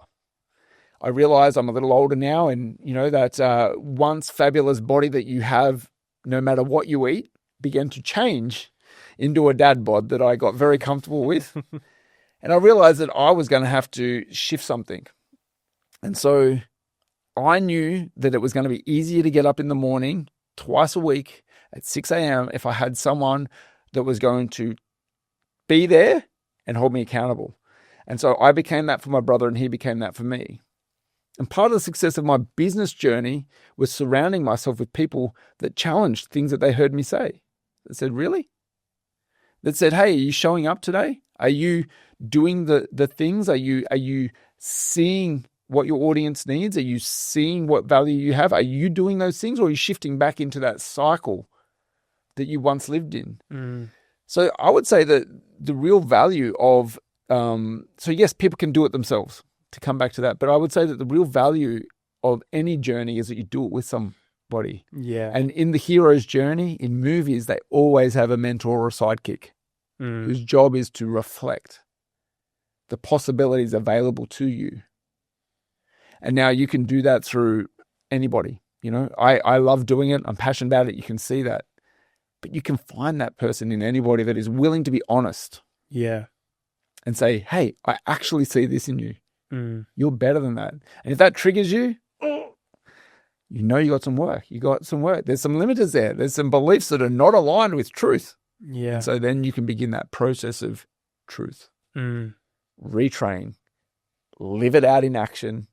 I realize I'm a little older now, and that once fabulous body that you have, no matter what you eat, began to change into a dad bod that I got very comfortable with. And I realized that I was going to have to shift something. And so I knew that it was going to be easier to get up in the morning twice a week at 6 a.m. if I had someone that was going to be there and hold me accountable. And so I became that for my brother, and he became that for me. And part of the success of my business journey was surrounding myself with people that challenged things that they heard me say. That said, really? That said, hey, are you showing up today? Are you doing the things? Are you seeing what your audience needs? Are you seeing what value you have? Are you doing those things, or are you shifting back into that cycle that you once lived in? So I would say that the real value of, so yes, people can do it themselves, to come back to that. But I would say that the real value of any journey is that you do it with somebody. Yeah. And in the hero's journey, in movies, they always have a mentor or a sidekick whose job is to reflect the possibilities available to you. And now you can do that through anybody. I love doing it. I'm passionate about it. You can see that. But you can find that person in anybody that is willing to be honest. Yeah. And say, hey, I actually see this in you. You're better than that. And if that triggers you, you got some work. You got some work. There's some limiters there. There's some beliefs that are not aligned with truth. Yeah. And so then you can begin that process of truth. Retrain. Live it out in action.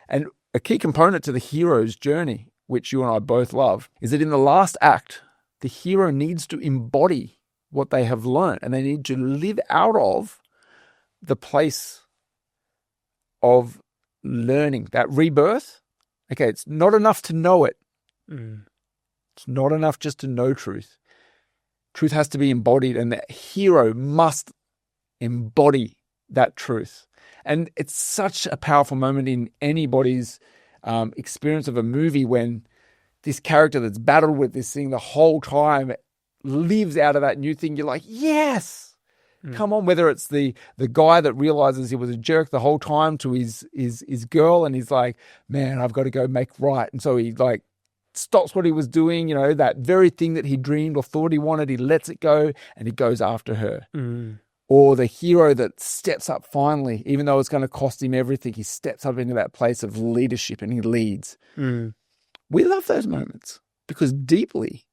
And a key component to the hero's journey, which you and I both love, is that in the last act, the hero needs to embody what they have learned, and they need to live out of the place of learning, that rebirth. Okay, it's not enough to know it. It's not enough just to know truth. Truth has to be embodied, and the hero must embody that truth. And it's such a powerful moment in anybody's experience of a movie when this character that's battled with this thing the whole time lives out of that new thing. You're like, yes, come on. Whether it's the guy that realizes he was a jerk the whole time to his girl, and he's like, man, I've got to go make right. And so he like stops what he was doing, that very thing that he dreamed or thought he wanted, he lets it go and he goes after her. Or the hero that steps up finally, even though it's going to cost him everything, he steps up into that place of leadership and he leads. We love those moments because deeply,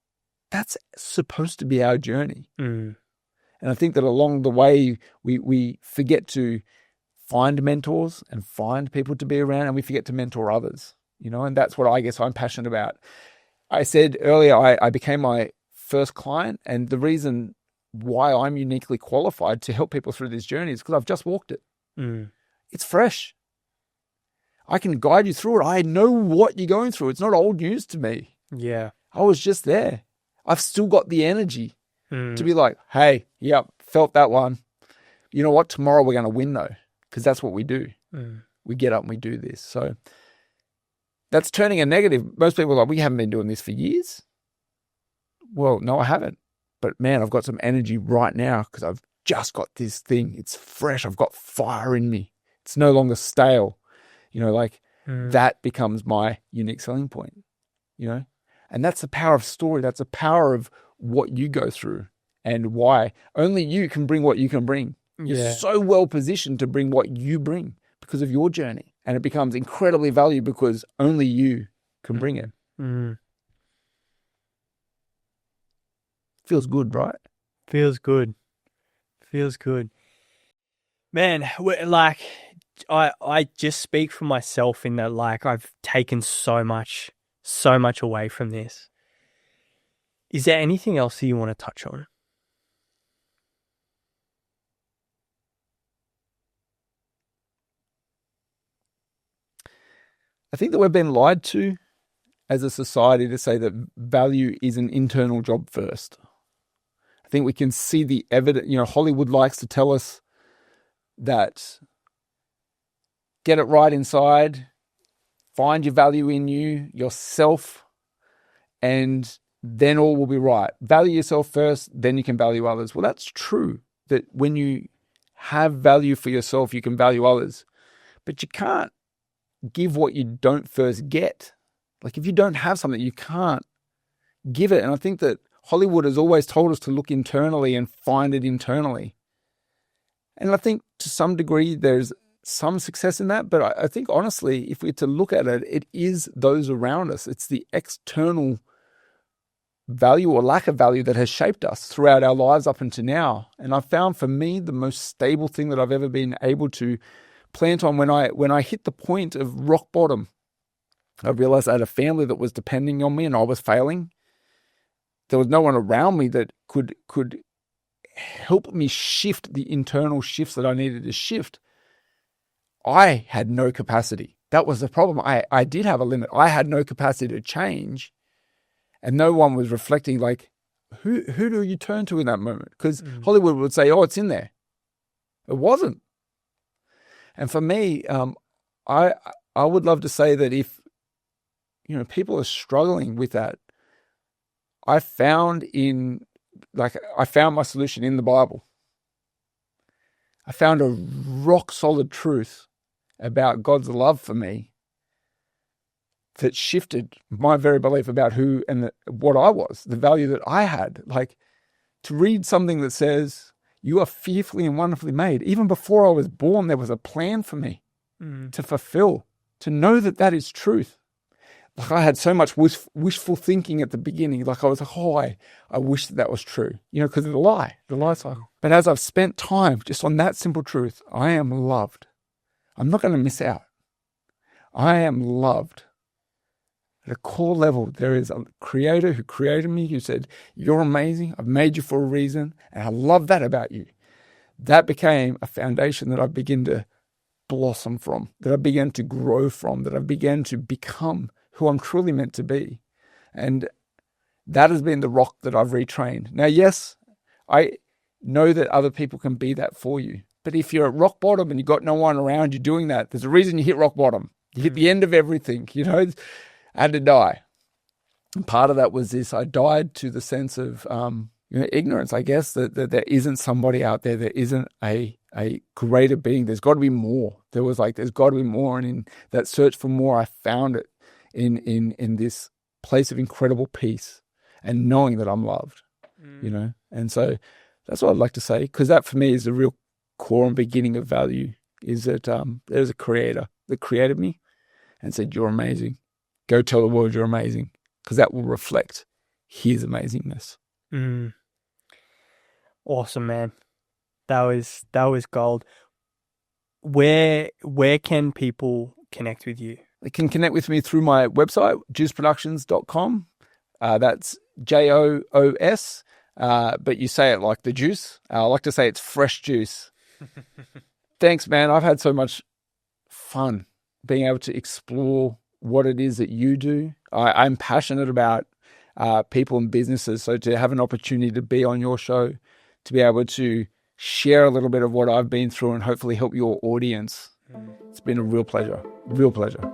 that's supposed to be our journey. And And I think that along the way, we forget to find mentors and find people to be around, and we forget to mentor others, and that's what I guess I'm passionate about. I said earlier, I became my first client, and the reason why I'm uniquely qualified to help people through this journey is because I've just walked it. It's fresh. I can guide you through it. I know what you're going through. It's not old news to me. Yeah. I was just there. I've still got the energy to be like, hey, yep, felt that one. You know what? Tomorrow we're going to win though, because that's what we do. We get up and we do this. So that's turning a negative. Most people are like, we haven't been doing this for years. Well, no, I haven't. But man, I've got some energy right now because I've just got this thing. It's fresh. I've got fire in me. It's no longer stale. That becomes my unique selling point, and that's the power of story. That's the power of what you go through and why only you can bring what you can bring. You're so well positioned to bring what you bring because of your journey, and it becomes incredibly valuable because only you can bring it. Feels good, right? Feels good. Man, I just speak for myself in that, I've taken so much away from this. Is there anything else that you want to touch on? I think that we've been lied to as a society to say that value is an internal job first. I think we can see the evidence. Hollywood likes to tell us that get it right inside, find your value in you, yourself, and then all will be right. Value yourself first, then you can value others. Well, that's true, that when you have value for yourself, you can value others. But you can't give what you don't first get. Like if you don't have something, you can't give it. And I think that Hollywood has always told us to look internally and find it internally. And I think to some degree there's some success in that, but I think honestly, if we're to look at it, it is those around us. It's the external value or lack of value that has shaped us throughout our lives up until now. And I found for me the most stable thing that I've ever been able to plant on when I hit the point of rock bottom. I realized I had a family that was depending on me and I was failing. There was no one around me that could help me shift the internal shifts that I needed to shift. I had no capacity. That was the problem. I did have a limit. I had no capacity to change, and no one was reflecting who do you turn to in that moment? Because Hollywood would say, oh, it's in there. It wasn't. And for me, I would love to say that if people are struggling with that, I found my solution in the Bible. I found a rock solid truth about God's love for me that shifted my very belief about who and what I was, the value that I had. To read something that says, you are fearfully and wonderfully made. Even before I was born, there was a plan for me to fulfill, to know that that is truth. I had so much wishful thinking at the beginning. I was like, I wish that was true, because of the lie cycle. But as I've spent time just on that simple truth, I am loved. I'm not going to miss out. I am loved. At a core level, there is a creator who created me, who said, you're amazing. I've made you for a reason. And I love that about you. That became a foundation that I began to blossom from, that I began to grow from, that I began to become who I'm truly meant to be. And that has been the rock that I've retrained. Now, yes, I know that other people can be that for you. But if you're at rock bottom and you've got no one around you doing that, there's a reason you hit rock bottom. You hit the end of everything, I had to die. And part of that was this. I died to the sense of ignorance, I guess, that there isn't somebody out there. There isn't a greater being. There's got to be more. There's got to be more. And in that search for more, I found it in this place of incredible peace and knowing that I'm loved, And so that's what I'd like to say, because that for me is the real core and beginning of value, is that there's a creator that created me and said, you're amazing. Go tell the world you're amazing, because that will reflect his amazingness. Awesome, man. That was gold. Where can people connect with you? They can connect with me through my website, juiceproductions.com. That's JOOS, but you say it like the juice. I like to say it's fresh juice. Thanks, man. I've had so much fun being able to explore what it is that you do. I'm passionate about people and businesses, so to have an opportunity to be on your show, to be able to share a little bit of what I've been through and hopefully help your audience, it's been a real pleasure. Real pleasure.